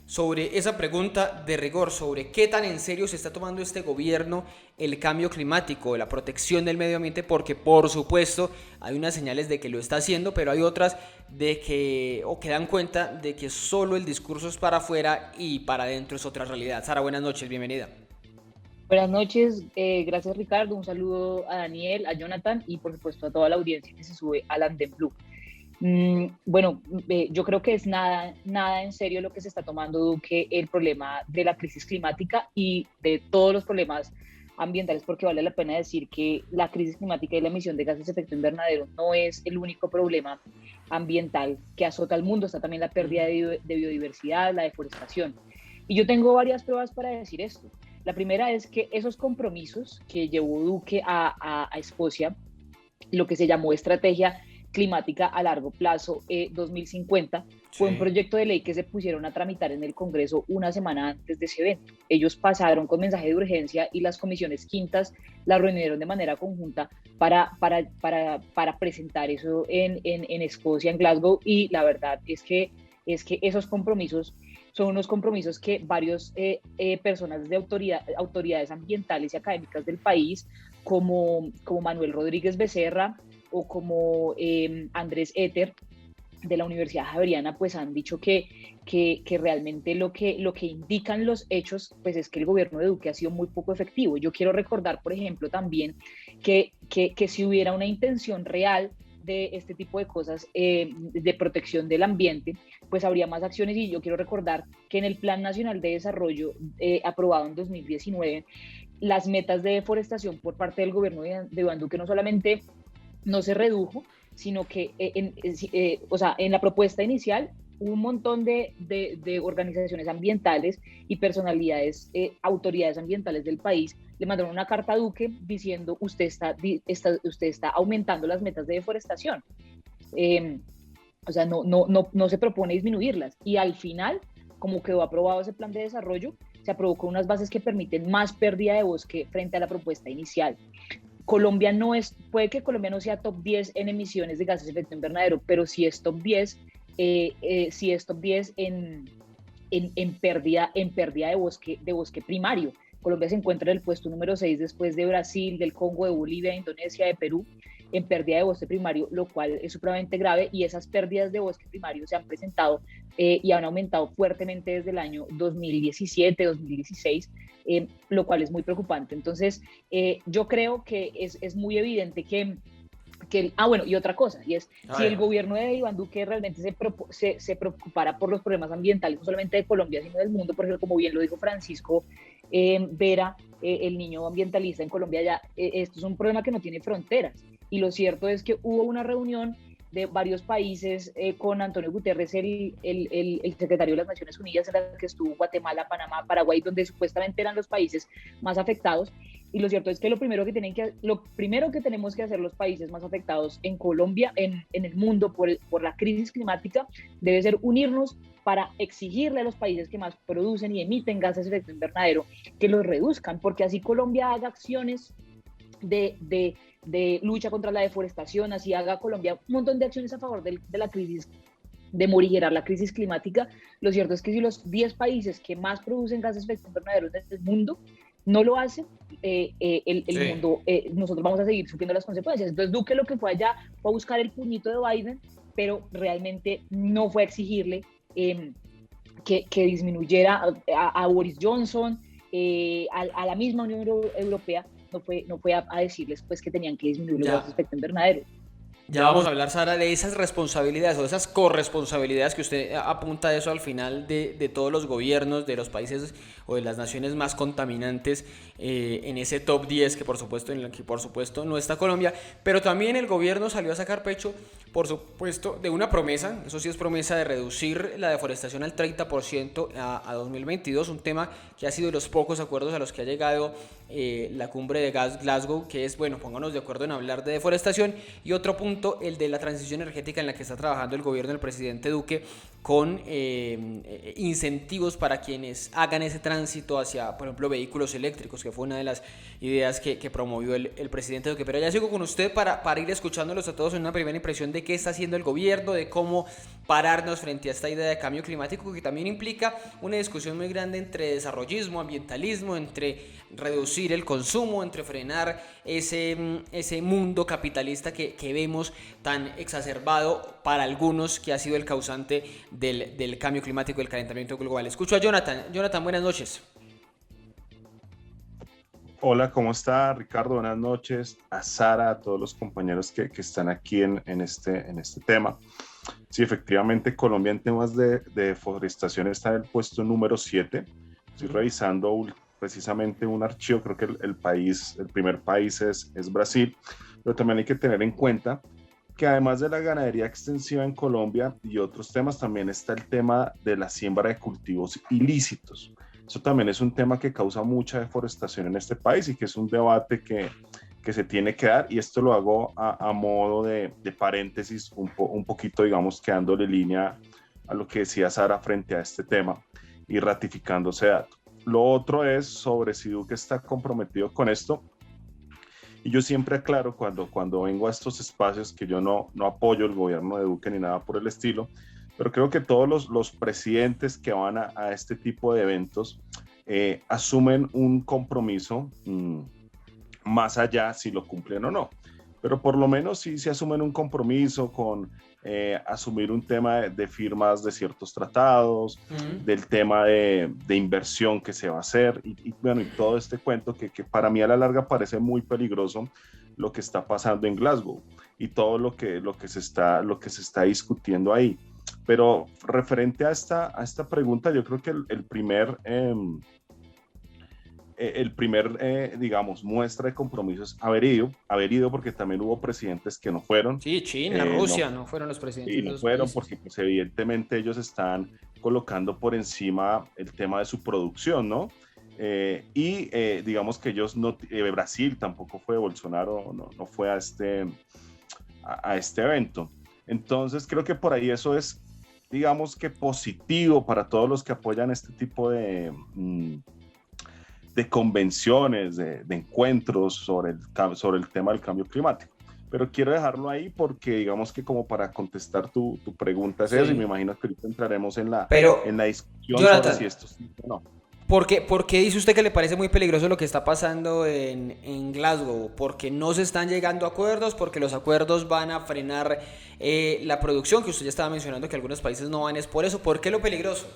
sobre esa pregunta de rigor, sobre qué tan en serio se está tomando este gobierno el cambio climático, la protección del medio ambiente, porque por supuesto hay unas señales de que lo está haciendo, pero hay otras que dan cuenta de que solo el discurso es para afuera y para adentro es otra realidad. Sara, buenas noches, bienvenida. Buenas noches, gracias Ricardo, un saludo a Daniel, a Jonathan y por supuesto a toda la audiencia que se sube al Andén Blue. Bueno, yo creo que es nada en serio lo que se está tomando Duque el problema de la crisis climática y de todos los problemas ambientales, porque vale la pena decir que la crisis climática y la emisión de gases de efecto invernadero no es el único problema ambiental que azota al mundo, está también la pérdida de biodiversidad, la deforestación. Y yo tengo varias pruebas para decir esto. La primera es que esos compromisos que llevó Duque a Escocia, lo que se llamó Estrategia Climática a Largo Plazo 2050, fue un proyecto de ley que se pusieron a tramitar en el Congreso una semana antes de ese evento. Ellos pasaron con mensaje de urgencia y las comisiones quintas la reunieron de manera conjunta para presentar eso en Escocia, en Glasgow, y la verdad es que esos compromisos son unos compromisos que varios personas de autoridades ambientales y académicas del país, como Manuel Rodríguez Becerra o como Andrés Éter de la Universidad Javeriana, pues han dicho que realmente lo que indican los hechos, pues es que el gobierno de Duque ha sido muy poco efectivo. Yo quiero recordar, por ejemplo, también que si hubiera una intención real de este tipo de cosas de protección del ambiente, pues habría más acciones. Y yo quiero recordar que en el Plan Nacional de Desarrollo aprobado en 2019, las metas de deforestación por parte del gobierno de Iván Duque no solamente no se redujo, sino que en la propuesta inicial un montón de organizaciones ambientales y personalidades, autoridades ambientales del país, le mandaron una carta a Duque diciendo usted está aumentando las metas de deforestación. No se propone disminuirlas. Y al final, como quedó aprobado ese plan de desarrollo, se aprobó con unas bases que permiten más pérdida de bosque frente a la propuesta inicial. Puede que Colombia no sea top 10 en emisiones de gases de efecto invernadero, pero sí es top 10, sí es top 10 en pérdida de bosque primario. Colombia se encuentra en el puesto número 6 después de Brasil, del Congo, de Bolivia, de Indonesia, de Perú, en pérdida de bosque primario, lo cual es supremamente grave, y esas pérdidas de bosque primario se han presentado y han aumentado fuertemente desde el año 2017, 2016, lo cual es muy preocupante. Entonces, yo creo que es muy evidente que y otra cosa, y es, si el gobierno de Iván Duque realmente se preocupara por los problemas ambientales, no solamente de Colombia, sino del mundo, por ejemplo, como bien lo dijo Francisco Vera, el niño ambientalista en Colombia, ya, esto es un problema que no tiene fronteras, y lo cierto es que hubo una reunión de varios países con Antonio Guterres, el secretario de las Naciones Unidas, en la que estuvo Guatemala, Panamá, Paraguay, donde supuestamente eran los países más afectados. Y lo cierto es que lo primero que tenemos que hacer los países más afectados en Colombia, en el mundo por la crisis climática, debe ser unirnos para exigirle a los países que más producen y emiten gases de efecto invernadero que los reduzcan, porque así Colombia haga acciones de lucha contra la deforestación, así haga Colombia un montón de acciones a favor de la crisis, de morigerar la crisis climática. Lo cierto es que si los 10 países que más producen gases de efecto invernadero en el mundo no lo hacen, mundo, nosotros vamos a seguir sufriendo las consecuencias. Entonces Duque lo que fue allá fue a buscar el puñito de Biden, pero realmente no fue a exigirle que disminuyera a Boris Johnson, a la misma Unión Europea, no fue a decirles pues que tenían que disminuir los gases de efecto invernadero. Ya vamos a hablar, Sara, de esas responsabilidades o de esas corresponsabilidades que usted apunta a eso al final de todos los gobiernos de los países o de las naciones más contaminantes en ese top 10 que por supuesto no está Colombia, pero también el gobierno salió a sacar pecho, por supuesto, de una promesa, eso sí es promesa, de reducir la deforestación al 30% a 2022, un tema que ha sido de los pocos acuerdos a los que ha llegado la cumbre de Glasgow, que es, bueno, pónganos de acuerdo en hablar de deforestación. Y otro punto, el de la transición energética, en la que está trabajando el gobierno del presidente Duque, con incentivos para quienes hagan ese tránsito hacia, por ejemplo, vehículos eléctricos, que fue una de las ideas que promovió el presidente Duque. Pero ya sigo con usted para ir escuchándolos a todos en una primera impresión de qué está haciendo el gobierno, de cómo pararnos frente a esta idea de cambio climático, que también implica una discusión muy grande entre desarrollismo, ambientalismo, entre reducir el consumo, entre frenar ese mundo capitalista que vemos tan exacerbado para algunos, que ha sido el causante del cambio climático, del calentamiento global. Escucho a Jonathan. Jonathan, buenas noches. Hola, ¿cómo está Ricardo? Buenas noches. A Sara, a todos los compañeros que están aquí en este tema. Sí, efectivamente, Colombia en temas de deforestación está en el puesto número 7. Estoy revisando precisamente un archivo, creo que el primer país es Brasil, pero también hay que tener en cuenta que además de la ganadería extensiva en Colombia y otros temas, también está el tema de la siembra de cultivos ilícitos. Eso también es un tema que causa mucha deforestación en este país y que es un debate que se tiene que dar, y esto lo hago a modo de paréntesis, un poquito, digamos, quedándole línea a lo que decía Sara frente a este tema y ratificando ese dato. Lo otro es sobre si Duque está comprometido con esto. Y yo siempre aclaro cuando vengo a estos espacios que yo no apoyo el gobierno de Duque ni nada por el estilo, pero creo que todos los presidentes que van a este tipo de eventos asumen un compromiso más allá si lo cumplen o no. Pero por lo menos sí se asumen un compromiso con asumir un tema de firmas de ciertos tratados, del tema de inversión que se va a hacer y bueno, y todo este cuento que para mí a la larga parece muy peligroso lo que está pasando en Glasgow y todo lo que se está discutiendo ahí. Pero referente a esta pregunta, yo creo que el primer digamos, muestra de compromiso es haber ido porque también hubo presidentes que no fueron. Sí, China, Rusia, no fueron los presidentes. Y no fueron porque pues, evidentemente ellos están colocando por encima el tema de su producción, ¿no? Digamos que ellos no, Brasil tampoco fue, Bolsonaro no fue a este evento. Entonces creo que por ahí eso es, digamos que positivo para todos los que apoyan este tipo de convenciones, de encuentros sobre el tema del cambio climático. Pero quiero dejarlo ahí porque digamos que como para contestar tu pregunta es eso, y me imagino que ahorita entraremos en la discusión, Jonathan, sobre si esto sí o no. ¿Por qué dice usted que le parece muy peligroso lo que está pasando en Glasgow? ¿Porque no se están llegando a acuerdos? ¿Porque los acuerdos van a frenar la producción? Que usted ya estaba mencionando que algunos países no van, es por eso. ¿Por qué lo peligroso?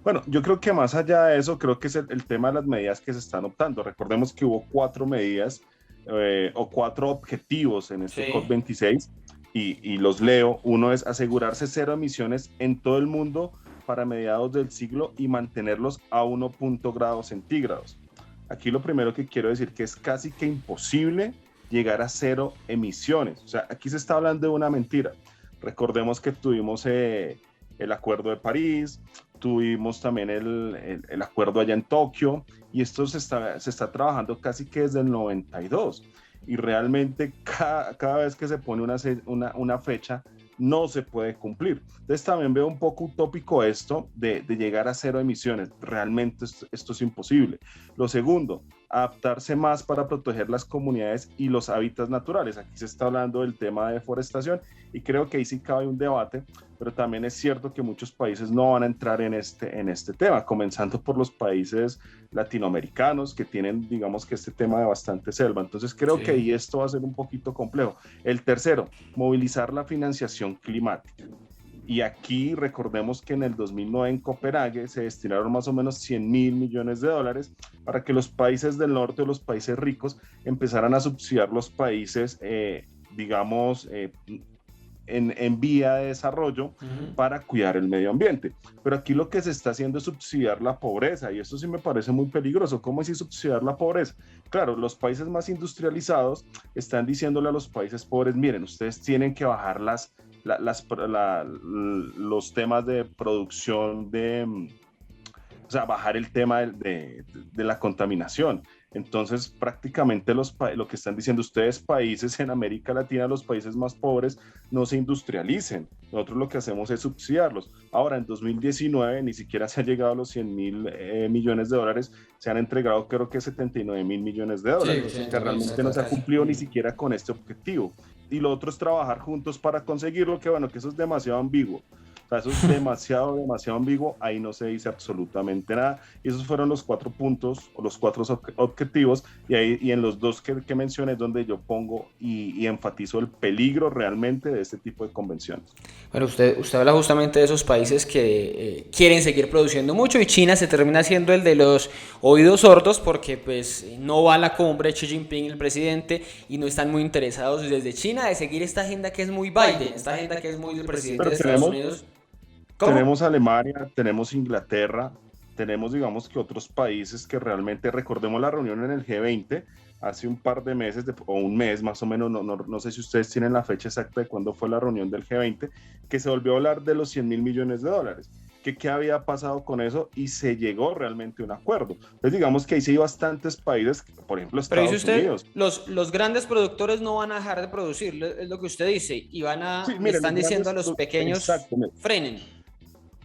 Bueno, yo creo que más allá de eso, creo que es el tema de las medidas que se están optando. Recordemos que hubo 4 medidas o 4 objetivos en este COP26 y los leo. Uno es asegurarse 0 emisiones en todo el mundo para mediados del siglo y mantenerlos a 1.0 grados centígrados. Aquí lo primero que quiero decir que es casi que imposible llegar a 0 emisiones. O sea, aquí se está hablando de una mentira. Recordemos que tuvimos el Acuerdo de París, tuvimos también el acuerdo allá en Tokio, y esto se está trabajando casi que desde el 92, y realmente cada vez que se pone una fecha no se puede cumplir. Entonces también veo un poco utópico esto de llegar a 0 emisiones. Realmente esto es imposible. Lo segundo, adaptarse más para proteger las comunidades y los hábitats naturales. Aquí se está hablando del tema de deforestación y creo que ahí sí cabe un debate, pero también es cierto que muchos países no van a entrar en este tema, comenzando por los países latinoamericanos que tienen, digamos que este tema de bastante selva. Entonces creo que ahí esto va a ser un poquito complejo. El tercero, movilizar la financiación climática. Y aquí recordemos que en el 2009 en Copenhague se destinaron más o menos 100.000 millones de dólares para que los países del norte o los países ricos empezaran a subsidiar los países, en vía de desarrollo para cuidar el medio ambiente. Pero aquí lo que se está haciendo es subsidiar la pobreza, y eso sí me parece muy peligroso. ¿Cómo es subsidiar la pobreza? Claro, los países más industrializados están diciéndole a los países pobres, miren, ustedes tienen que bajar los temas de producción o sea, bajar el tema de la contaminación. Entonces, prácticamente lo que están diciendo ustedes, países en América Latina, los países más pobres, no se industrialicen. Nosotros lo que hacemos es subsidiarlos. Ahora, en 2019, ni siquiera se ha llegado a los 100.000 millones de dólares, se han entregado creo que 79.000 millones de dólares, que realmente no se ha cumplido ni siquiera con este objetivo. Y lo otro es trabajar juntos para conseguirlo, que bueno, que eso es demasiado ambiguo. sea, eso es demasiado, demasiado ambiguo, ahí no se dice absolutamente nada. Y esos fueron los 4 puntos o los 4 objetivos, y en los 2 que mencioné es donde yo pongo y enfatizo el peligro realmente de este tipo de convenciones. Bueno, usted habla justamente de esos países que quieren seguir produciendo mucho, y China se termina siendo el de los oídos sordos porque pues no va a la cumbre Xi Jinping, el presidente, y no están muy interesados desde China de seguir esta agenda que es muy Biden, esta agenda que es muy del presidente de Estados Unidos. ¿Cómo? Tenemos Alemania, tenemos Inglaterra, tenemos, digamos, que otros países que realmente, recordemos la reunión en el G20 hace un par de meses, o un mes más o menos, no sé si ustedes tienen la fecha exacta de cuándo fue la reunión del G20, que se volvió a hablar de los 100 mil millones de dólares. ¿Qué había pasado con eso? Y se llegó realmente a un acuerdo. Entonces, digamos que ahí sí hay bastantes países, por ejemplo, Pero Estados dice usted, Unidos. los grandes productores no van a dejar de producir, es lo que usted dice, y Sí, le miren, están diciendo a los pequeños, frenen.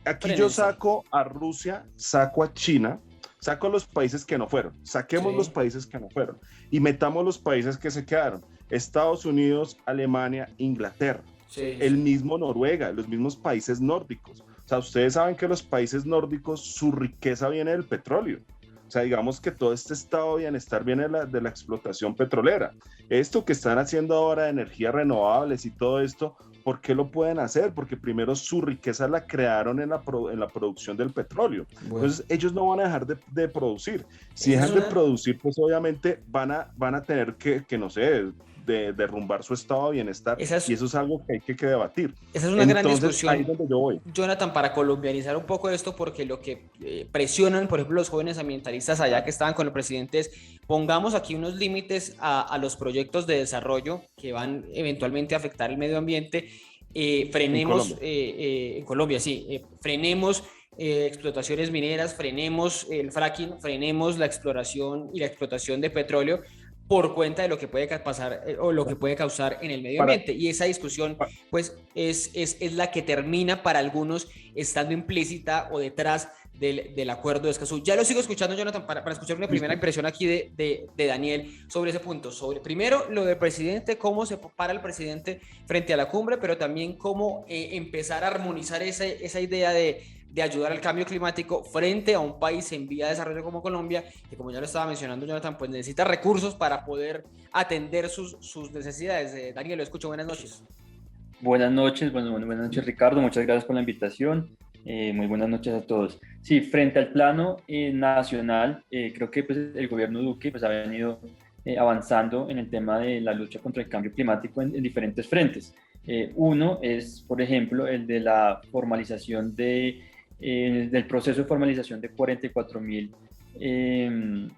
Aquí Frénense. yo saco a Rusia, saco a China, saco a los países que no fueron, saquemos los países que no fueron y metamos los países que se quedaron: Estados Unidos, Alemania, Inglaterra, el mismo Noruega, los mismos países nórdicos. O sea, ustedes saben que los países nórdicos, su riqueza viene del petróleo. O sea, digamos que todo este estado de bienestar viene de la explotación petrolera. Esto que están haciendo ahora de energías renovables y todo esto, ¿por qué lo pueden hacer? Porque primero su riqueza la crearon en la producción del petróleo. Bueno. Entonces ellos no van a dejar de producir. Si dejan de producir, pues obviamente van a tener que no sé, de derrumbar su estado de bienestar, y eso es algo que hay que debatir. Esa es una gran discusión, ahí es donde yo voy. Jonathan, para colombianizar un poco esto, porque lo que presionan, por ejemplo, los jóvenes ambientalistas allá que estaban con el presidente es: pongamos aquí unos límites a los proyectos de desarrollo que van eventualmente a afectar el medio ambiente, frenemos, en Colombia, sí, frenemos explotaciones mineras, frenemos el fracking, frenemos la exploración y la explotación de petróleo por cuenta de lo que puede pasar o lo que puede causar en el medio ambiente. Y esa discusión pues es la que termina para algunos estando implícita o detrás del acuerdo de Escazú. Ya lo sigo escuchando, Jonathan, para escuchar una primera impresión aquí de Daniel sobre ese punto. Sobre, primero, lo del presidente, cómo se para el presidente frente a la cumbre, pero también cómo empezar a armonizar esa idea de ayudar al cambio climático frente a un país en vía de desarrollo como Colombia, que, como ya lo estaba mencionando Jonathan, pues necesita recursos para poder atender sus necesidades. Daniel, lo escucho, buenas noches. Buenas noches, buenas noches, Ricardo, muchas gracias por la invitación. Muy buenas noches a todos. Sí, frente al plano nacional, creo que pues, el gobierno Duque pues, ha venido avanzando en el tema de la lucha contra el cambio climático en diferentes frentes. Uno es, por ejemplo, el de la formalización del proceso de formalización de 44.000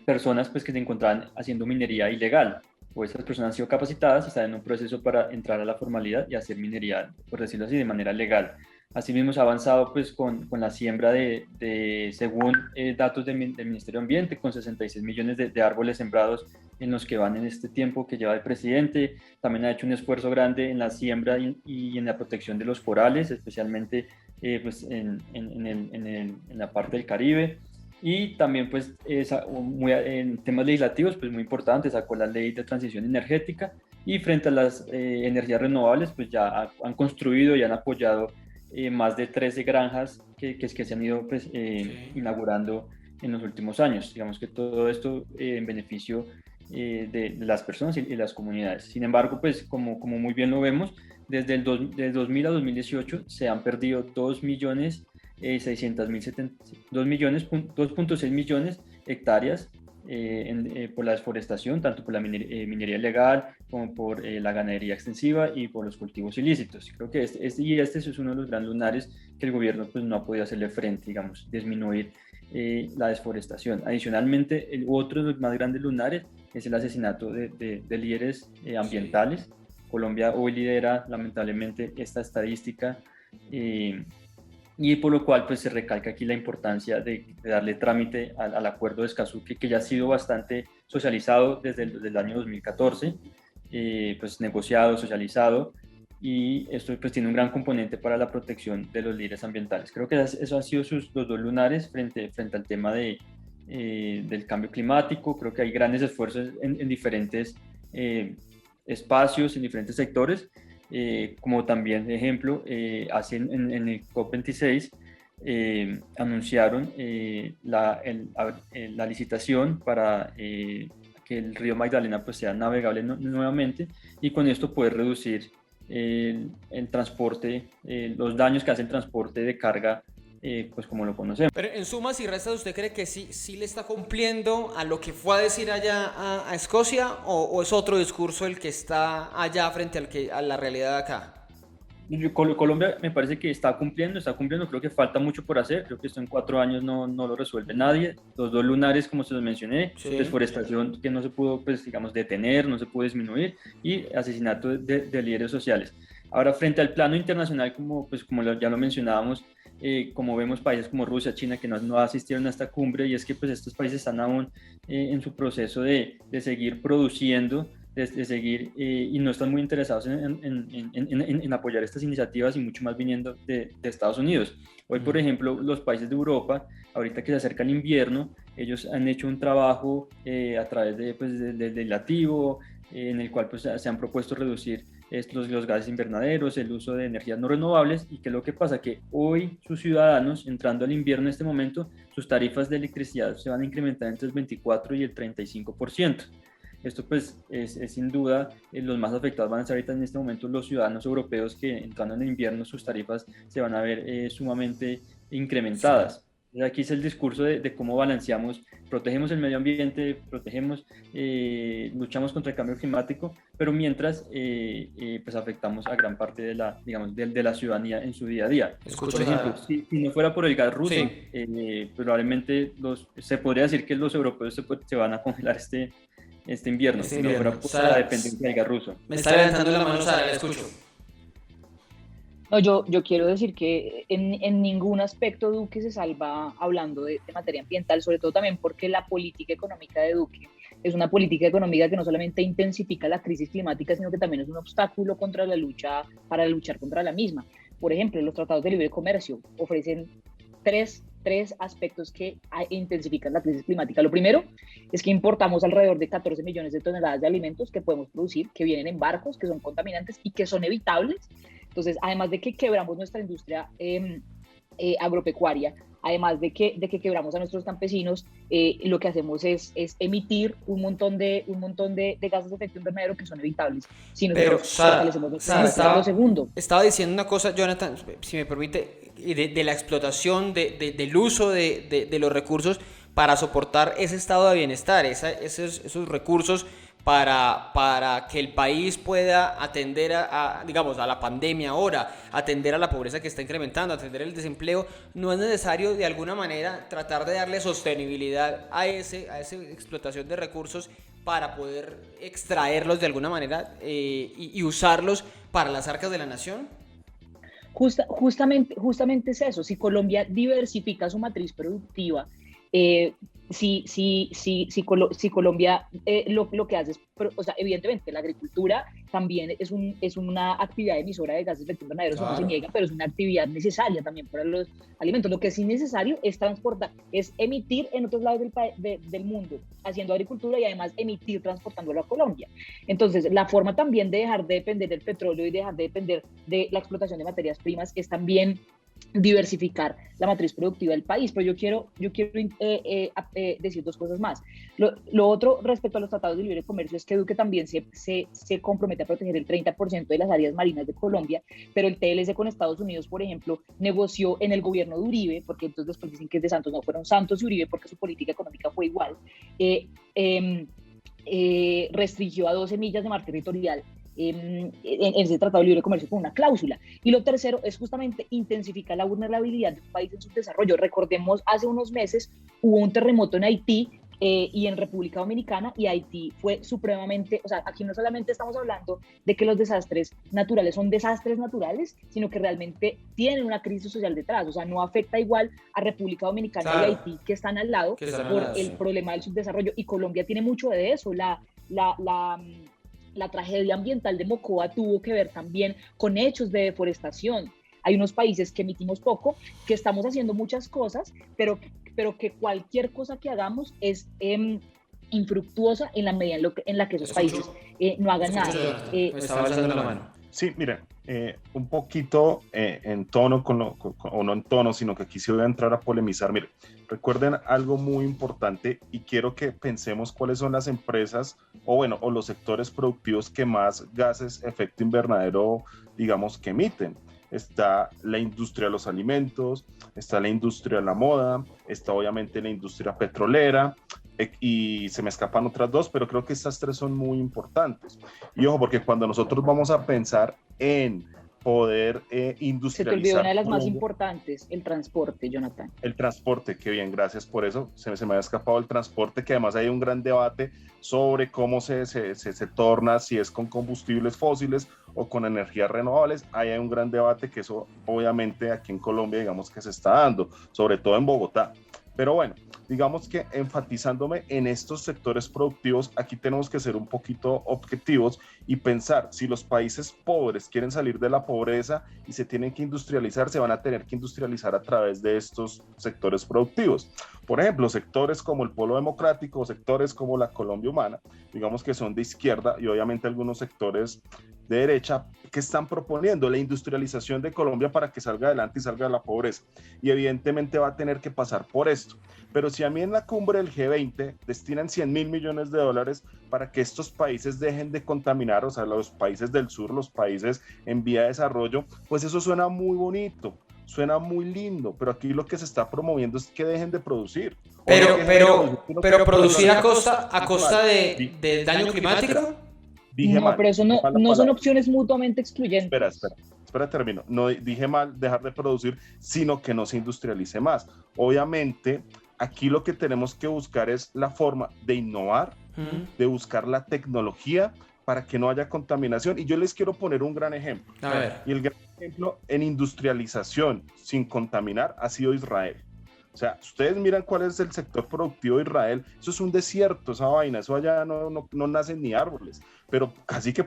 personas pues, que se encontraban haciendo minería ilegal. O esas personas han sido capacitadas y están en un proceso para entrar a la formalidad y hacer minería, por decirlo así, de manera legal. Asimismo, se ha avanzado pues, con la siembra según datos del Ministerio de Ambiente, con 66 millones de árboles sembrados en los que van en este tiempo que lleva el presidente. También ha hecho un esfuerzo grande en la siembra y en la protección de los corales, especialmente pues, en la parte del Caribe. Y también pues, en temas legislativos, pues muy importante, sacó la ley de transición energética, y frente a las energías renovables, pues ya han construido y han apoyado más de 13 granjas que se han ido pues, inaugurando en los últimos años. Digamos que todo esto en beneficio de las personas y las comunidades. Sin embargo, pues como muy bien lo vemos, desde 2000 a 2018 se han perdido 2.600.000 millones hectáreas por la deforestación, tanto por la minería ilegal como por la ganadería extensiva y por los cultivos ilícitos. Creo que este es uno de los grandes lunares que el gobierno pues, no ha podido hacerle frente, digamos, disminuir la desforestación. Adicionalmente, otro de los más grandes lunares es el asesinato de líderes ambientales. Colombia hoy lidera lamentablemente esta estadística, y por lo cual pues, se recalca aquí la importancia de darle trámite al acuerdo de Escazú, que ya ha sido bastante socializado desde el año 2014, pues negociado, socializado, y esto pues tiene un gran componente para la protección de los líderes ambientales. Creo que eso han sido los dos lunares frente al tema del cambio climático. Creo que hay grandes esfuerzos en diferentes espacios, en diferentes sectores, como también ejemplo, en el COP26 anunciaron la licitación para que el río Magdalena pues sea navegable nuevamente, y con esto poder reducir el transporte, los daños que hace el transporte de carga, pues como lo conocemos. Pero en sumas y restas, ¿usted cree que sí le está cumpliendo a lo que fue a decir allá a Escocia, o es otro discurso el que está allá frente a la realidad de acá? Colombia me parece que está cumpliendo, creo que falta mucho por hacer, creo que esto en 4 años no lo resuelve nadie. Los 2 lunares, como se los mencioné, sí. Deforestación que no se pudo, pues digamos, detener, no se pudo disminuir, y asesinato de líderes sociales. Ahora, frente al plano internacional, como ya lo mencionábamos, como vemos países como Rusia, China, que no asistieron a esta cumbre, y es que pues estos países están aún en su proceso de seguir produciendo, de seguir, y no están muy interesados en apoyar estas iniciativas, y mucho más viniendo de Estados Unidos. Hoy, por ejemplo, los países de Europa, ahorita que se acerca el invierno, ellos han hecho un trabajo a través del legislativo, en el cual pues, se han propuesto reducir los gases invernaderos, el uso de energías no renovables. ¿Y qué es lo que pasa? Que hoy sus ciudadanos, entrando al invierno en este momento, sus tarifas de electricidad se van a incrementar entre el 24 y el 35%. Esto pues es sin duda, los más afectados van a ser ahorita en este momento los ciudadanos europeos, que entrando en el invierno sus tarifas se van a ver sumamente incrementadas. Sí. Aquí es el discurso de cómo balanceamos, protegemos el medio ambiente, luchamos contra el cambio climático, pero mientras pues afectamos a gran parte de la ciudadanía en su día a día. Por ejemplo, si no fuera por el gas ruso, sí, probablemente se podría decir que los europeos se van a congelar este invierno, si no fuera por la dependencia del gas ruso. Me está levantando la mano, Sara, la escucho. No, yo quiero decir que en ningún aspecto Duque se salva hablando de materia ambiental, sobre todo también porque la política económica de Duque es una política económica que no solamente intensifica la crisis climática, sino que también es un obstáculo para luchar contra la misma. Por ejemplo, los tratados de libre comercio ofrecen tres aspectos que intensifican la crisis climática. Lo primero es que importamos alrededor de 14 millones de toneladas de alimentos que podemos producir, que vienen en barcos, que son contaminantes y que son evitables. Entonces, además de que quebramos nuestra industria agropecuaria, además de que quebramos a nuestros campesinos, lo que hacemos es emitir un montón de gases de efecto invernadero que son evitables. Si nosotros fortalecemos lo segundo. Estaba diciendo una cosa, Jonathan, si me permite, de la explotación, del uso de los recursos para soportar ese estado de bienestar, esos recursos para que el país pueda atender a la pandemia ahora, atender a la pobreza que está incrementando, atender el desempleo. No es necesario de alguna manera tratar de darle sostenibilidad a esa explotación de recursos para poder extraerlos de alguna manera y usarlos para las arcas de la nación. Justamente es eso. Si Colombia diversifica su matriz productiva, si Colombia lo que hace es, evidentemente la agricultura también es una actividad emisora de gases de efecto invernadero, eso no se niega, pero es una actividad necesaria también para los alimentos. Lo que es innecesario es transportar, es emitir en otros lados del mundo, haciendo agricultura, y además emitir transportándolo a Colombia. Entonces, la forma también de dejar de depender del petróleo y dejar de depender de la explotación de materias primas es también diversificar la matriz productiva del país. Pero yo quiero decir 2 cosas más. Lo otro respecto a los tratados de libre comercio es que Duque también se compromete a proteger el 30% de las áreas marinas de Colombia, pero el TLC con Estados Unidos, por ejemplo, negoció en el gobierno de Uribe, porque entonces después dicen que es de Santos, no, fueron Santos y Uribe porque su política económica fue igual, restringió a 12 millas de mar territorial en ese tratado de libre comercio con una cláusula. Y lo tercero es justamente intensificar la vulnerabilidad de un país en su desarrollo. Recordemos, hace unos meses hubo un terremoto en Haití y en República Dominicana, y Haití fue supremamente, aquí no solamente estamos hablando de que los desastres naturales son desastres naturales, sino que realmente tienen una crisis social detrás. No afecta igual a República Dominicana y Haití, que están al lado, por el problema del subdesarrollo, y Colombia tiene mucho de eso. La tragedia ambiental de Mocoa tuvo que ver también con hechos de deforestación. Hay unos países que emitimos poco, que estamos haciendo muchas cosas, pero que cualquier cosa que hagamos es infructuosa en la medida en la que esos países no hagan nada. Me estaba alzando la mano. Sí, miren, un poquito en tono, o no en tono, sino que aquí sí voy a entrar a polemizar. Miren, recuerden algo muy importante y quiero que pensemos cuáles son las empresas o los sectores productivos que más gases efecto invernadero, digamos, que emiten. Está la industria de los alimentos, está la industria de la moda, está obviamente la industria petrolera, y se me escapan otras dos, pero creo que estas tres son muy importantes. Y ojo, porque cuando nosotros vamos a pensar en poder industrializar... Se te olvidó una de las más importantes, el transporte, Jonathan. El transporte, qué bien, gracias por eso. Se me había escapado el transporte, que además hay un gran debate sobre cómo se torna, si es con combustibles fósiles o con energías renovables. Ahí hay un gran debate que eso obviamente aquí en Colombia digamos que se está dando, sobre todo en Bogotá. Pero bueno, digamos que enfatizándome en estos sectores productivos, aquí tenemos que ser un poquito objetivos y pensar, si los países pobres quieren salir de la pobreza y se tienen que industrializar, se van a tener que industrializar a través de estos sectores productivos. Por ejemplo, sectores como el Polo Democrático, sectores como la Colombia Humana, digamos que son de izquierda, y obviamente algunos sectores de derecha que están proponiendo la industrialización de Colombia para que salga adelante y salga de la pobreza. Y evidentemente va a tener que pasar por esto. Pero si a mí en la cumbre del G20 destinan $100.000 millones para que estos países dejen de contaminar, o sea, los países del sur, los países en vía de desarrollo, pues eso suena muy bonito, suena muy lindo, pero aquí lo que se está promoviendo es que dejen de producir. Pero producir a costa de daño climático. Dije mal, pero eso no son opciones mutuamente excluyentes. Espera, termino. No dije mal dejar de producir, sino que no se industrialice más. Obviamente, aquí lo que tenemos que buscar es la forma de innovar, de buscar la tecnología para que no haya contaminación. Y yo les quiero poner un gran ejemplo. A ver. Y el gran ejemplo en industrialización sin contaminar ha sido Israel. O sea, ustedes miran cuál es el sector productivo de Israel, eso es un desierto, esa vaina, eso allá no nacen ni árboles, pero casi que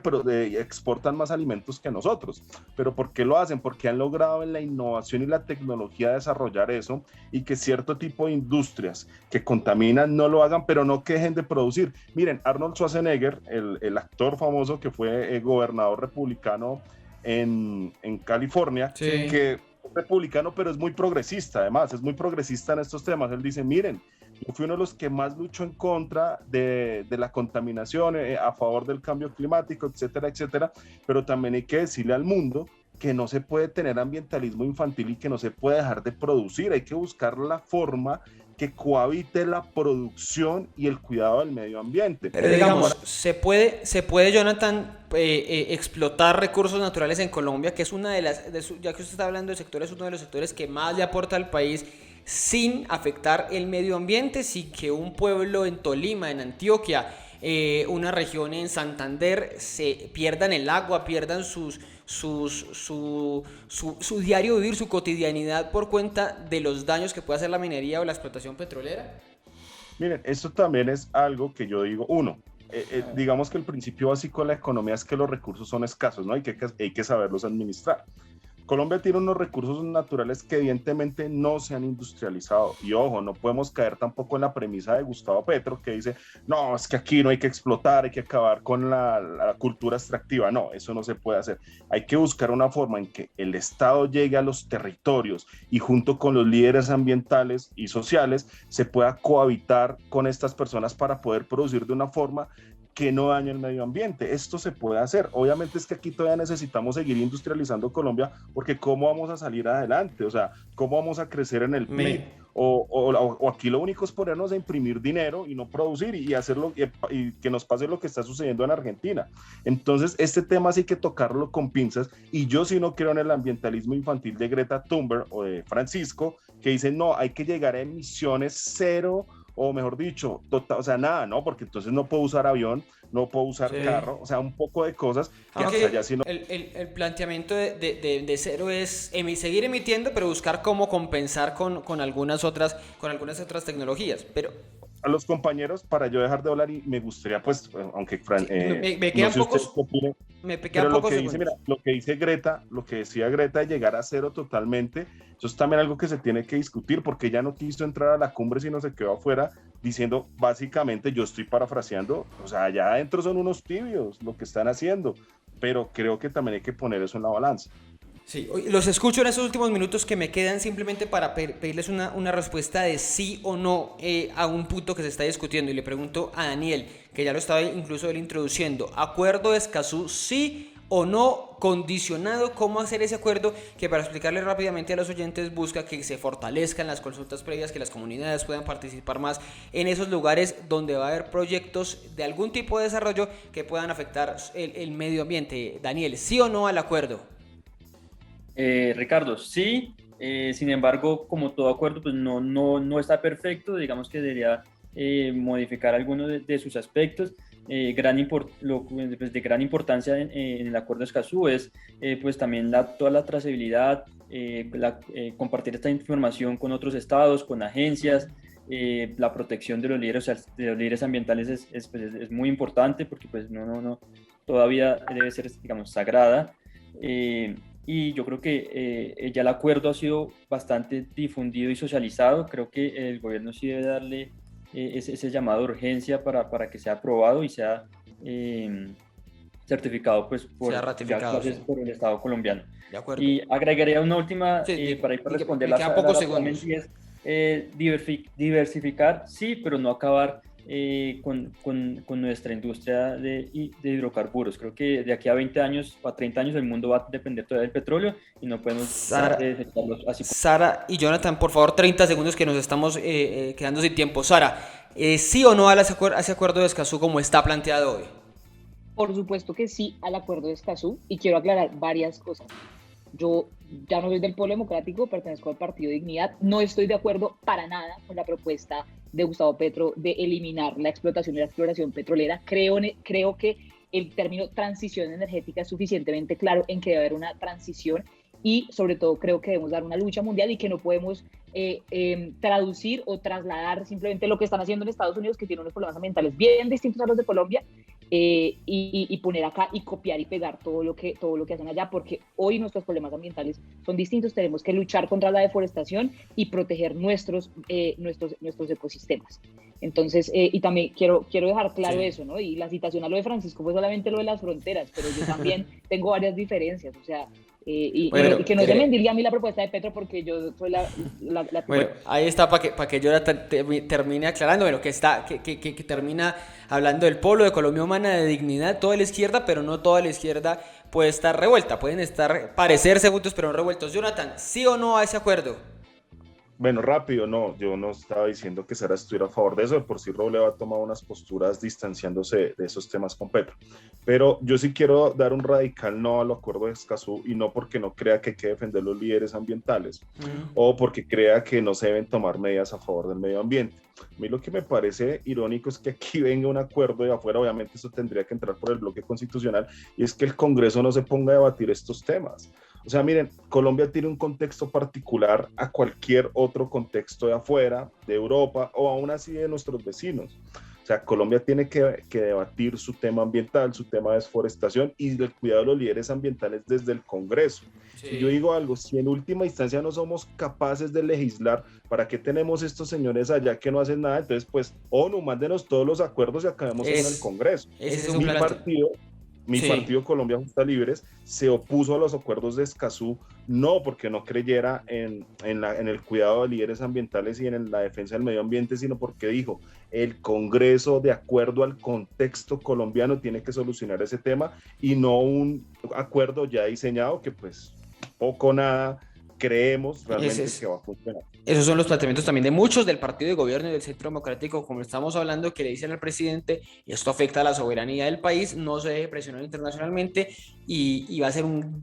exportan más alimentos que nosotros. ¿Pero por qué lo hacen? Porque han logrado en la innovación y la tecnología desarrollar eso y que cierto tipo de industrias que contaminan no lo hagan, pero no que dejen de producir. Miren, Arnold Schwarzenegger, el actor famoso que fue gobernador republicano en California, sí, que republicano, pero es muy progresista, además, es muy progresista en estos temas. Él dice, miren, yo fui uno de los que más luchó en contra de la contaminación, a favor del cambio climático, etcétera, etcétera, pero también hay que decirle al mundo que no se puede tener ambientalismo infantil y que no se puede dejar de producir, hay que buscar la forma que cohabite la producción y el cuidado del medio ambiente. Pero digamos, se puede Jonathan, explotar recursos naturales en Colombia, que es una de las, ya que usted está hablando de sectores, uno de los sectores que más le aporta al país, sin afectar el medio ambiente, sin que un pueblo en Tolima, en Antioquia, una región en Santander, se pierdan el agua, pierdan su diario vivir, su cotidianidad por cuenta de los daños que puede hacer la minería o la explotación petrolera? Miren, esto también es algo que yo digo, digamos que el principio básico de la economía es que los recursos son escasos, ¿no? Hay que saberlos administrar. Colombia tiene unos recursos naturales que evidentemente no se han industrializado. Y ojo, no podemos caer tampoco en la premisa de Gustavo Petro que dice, no, es que aquí no hay que explotar, hay que acabar con la cultura extractiva. No, eso no se puede hacer. Hay que buscar una forma en que el Estado llegue a los territorios y junto con los líderes ambientales y sociales se pueda cohabitar con estas personas para poder producir de una forma que no dañe el medio ambiente. Esto se puede hacer. Obviamente es que aquí todavía necesitamos seguir industrializando Colombia, porque ¿cómo vamos a salir adelante? O sea, ¿cómo vamos a crecer en el PIB? O aquí lo único es ponernos a imprimir dinero y no producir y hacerlo y que nos pase lo que está sucediendo en Argentina. Entonces, este tema sí hay que tocarlo con pinzas, y yo sí no creo en el ambientalismo infantil de Greta Thunberg o de Francisco, que dicen, no, hay que llegar a emisiones cero, o mejor dicho, o sea, nada, ¿no? Porque entonces no puedo usar avión, no puedo usar carro, o sea, un poco de cosas que hasta allá sí no... El planteamiento de cero es seguir emitiendo, pero buscar cómo compensar con algunas otras tecnologías, pero... A los compañeros, para yo dejar de hablar, y me gustaría, pues, aunque me quedan pocos... Pero lo que dice Greta, lo que decía Greta de llegar a cero totalmente, eso es también algo que se tiene que discutir, porque ella no quiso entrar a la cumbre, sino se quedó afuera diciendo, básicamente, yo estoy parafraseando, o sea, allá adentro son unos tibios lo que están haciendo. pero creo que también hay que poner eso en la balanza. Sí, los escucho en estos últimos minutos que me quedan simplemente para pedirles una respuesta de sí o no a un punto que se está discutiendo, y le pregunto a Daniel, que ya lo estaba incluso él introduciendo: ¿acuerdo de Escazú sí o no condicionado? ¿Cómo hacer ese acuerdo que, para explicarle rápidamente a los oyentes, busca que se fortalezcan las consultas previas, que las comunidades puedan participar más en esos lugares donde va a haber proyectos de algún tipo de desarrollo que puedan afectar el medio ambiente? Daniel, ¿sí o no al acuerdo? Ricardo, sí, sin embargo, como todo acuerdo, pues no está perfecto. Digamos que debería modificar algunos de sus aspectos. De gran importancia en el acuerdo de Escazú es pues también toda la trazabilidad, compartir esta información con otros estados, con agencias. La protección de los líderes ambientales es muy importante, porque pues todavía debe ser, digamos, sagrada. Y yo creo que ya el acuerdo ha sido bastante difundido y socializado. Creo que el gobierno sí debe darle ese llamado de urgencia para que sea aprobado y sea certificado pues, por el Estado colombiano. De acuerdo. Y agregaría una última para responder quedan pocos segundos. Diversificar, sí, pero no acabar con nuestra industria de hidrocarburos. Creo que de aquí a 20 años o a 30 años el mundo va a depender todavía del petróleo y no podemos dejarlos así. Sara y Jonathan, por favor, 30 segundos que nos estamos quedando sin tiempo. Sara, ¿sí o no a ese acuerdo de Escazú como está planteado hoy? Por supuesto que sí al acuerdo de Escazú, y quiero aclarar varias cosas. Yo ya no soy del Polo Democrático, pertenezco al Partido Dignidad. No estoy de acuerdo para nada con la propuesta de Gustavo Petro de eliminar la explotación y la exploración petrolera. Creo que el término transición energética es suficientemente claro en que debe haber una transición, y sobre todo creo que debemos dar una lucha mundial y que no podemos traducir o trasladar simplemente lo que están haciendo en Estados Unidos, que tiene unos problemas ambientales bien distintos a los de Colombia, y poner acá y copiar y pegar todo lo que hacen allá, porque hoy nuestros problemas ambientales son distintos. Tenemos que luchar contra la deforestación y proteger nuestros ecosistemas. Entonces, y también quiero dejar claro eso, ¿no? Y la citación a lo de Francisco fue solamente lo de las fronteras, pero yo también tengo varias diferencias, o sea, y que no se me endilgue a mí la propuesta de Petro, porque yo soy la bueno, ahí está para que yo termine aclarando, bueno, que termina hablando del Polo, de Colombia Humana, de Dignidad, toda la izquierda, pero no toda la izquierda puede estar revuelta, pueden parecerse juntos pero no revueltos. Jonathan, ¿sí o no a ese acuerdo? Bueno, rápido, no, yo no estaba diciendo que Sara estuviera a favor de eso. De por sí Robledo ha tomado unas posturas distanciándose de esos temas con Petro, pero yo sí quiero dar un radical no al acuerdo de Escazú, y no porque no crea que hay que defender los líderes ambientales o porque crea que no se deben tomar medidas a favor del medio ambiente. A mí lo que me parece irónico es que aquí venga un acuerdo de afuera. Obviamente eso tendría que entrar por el bloque constitucional, y es que el Congreso no se ponga a debatir estos temas. O sea, miren, Colombia tiene un contexto particular a cualquier otro contexto de afuera, de Europa o aún así de nuestros vecinos. O sea, Colombia tiene que debatir su tema ambiental, su tema de desforestación y del cuidado de los líderes ambientales desde el Congreso. Sí. Y yo digo algo: si en última instancia no somos capaces de legislar, ¿para qué tenemos estos señores allá que no hacen nada? Entonces, pues, ONU, mándenos todos los acuerdos y acabemos en el Congreso. Mi partido Colombia Justa Libres se opuso a los acuerdos de Escazú, no porque no creyera en el cuidado de líderes ambientales y en la defensa del medio ambiente, sino porque dijo: el Congreso, de acuerdo al contexto colombiano, tiene que solucionar ese tema, y no un acuerdo ya diseñado que pues poco o nada creemos realmente que va a funcionar. Esos son los planteamientos también de muchos del partido de gobierno y del Centro Democrático, como estamos hablando, que le dicen al presidente: esto afecta a la soberanía del país, no se deje presionar internacionalmente, y va a ser un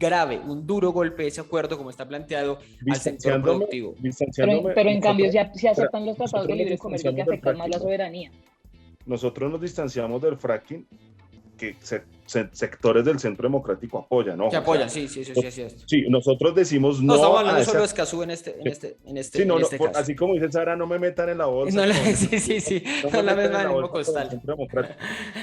duro golpe ese acuerdo como está planteado al sector productivo. Pero en cambio, si aceptan los tratados de libre comercio que afectan más la soberanía. Nosotros nos distanciamos del fracking, que sectores del Centro Democrático apoyan, ¿no? Que apoyan, sí. Sí, nosotros decimos no. No estamos hablando solo de Escazú en este caso. Así como dice Sara, no me metan en la bolsa. No la misma ánimo costal.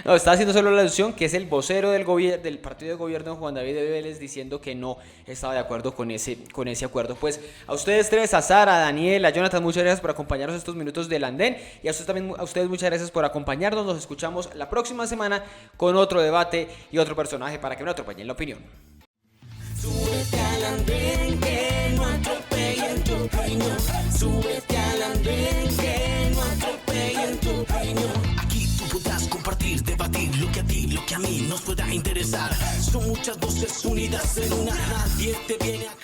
No, está haciendo solo la alusión que es el vocero del partido de gobierno, Juan David Vélez, diciendo que no estaba de acuerdo con ese acuerdo. Pues a ustedes tres, a Sara, a Daniel, a Jonathan, muchas gracias por acompañarnos estos minutos del andén, y a ustedes muchas gracias por acompañarnos. Nos escuchamos la próxima semana con otro debate y otro personaje para que no atropellen la opinión. Súbete al andén que no atropellen tu opinión. Súbete al andén que no atropellen tu opinión. Aquí tú podrás compartir, debatir lo que a ti, lo que a mí nos pueda interesar. Son muchas voces unidas en una. Nadie te viene a callar.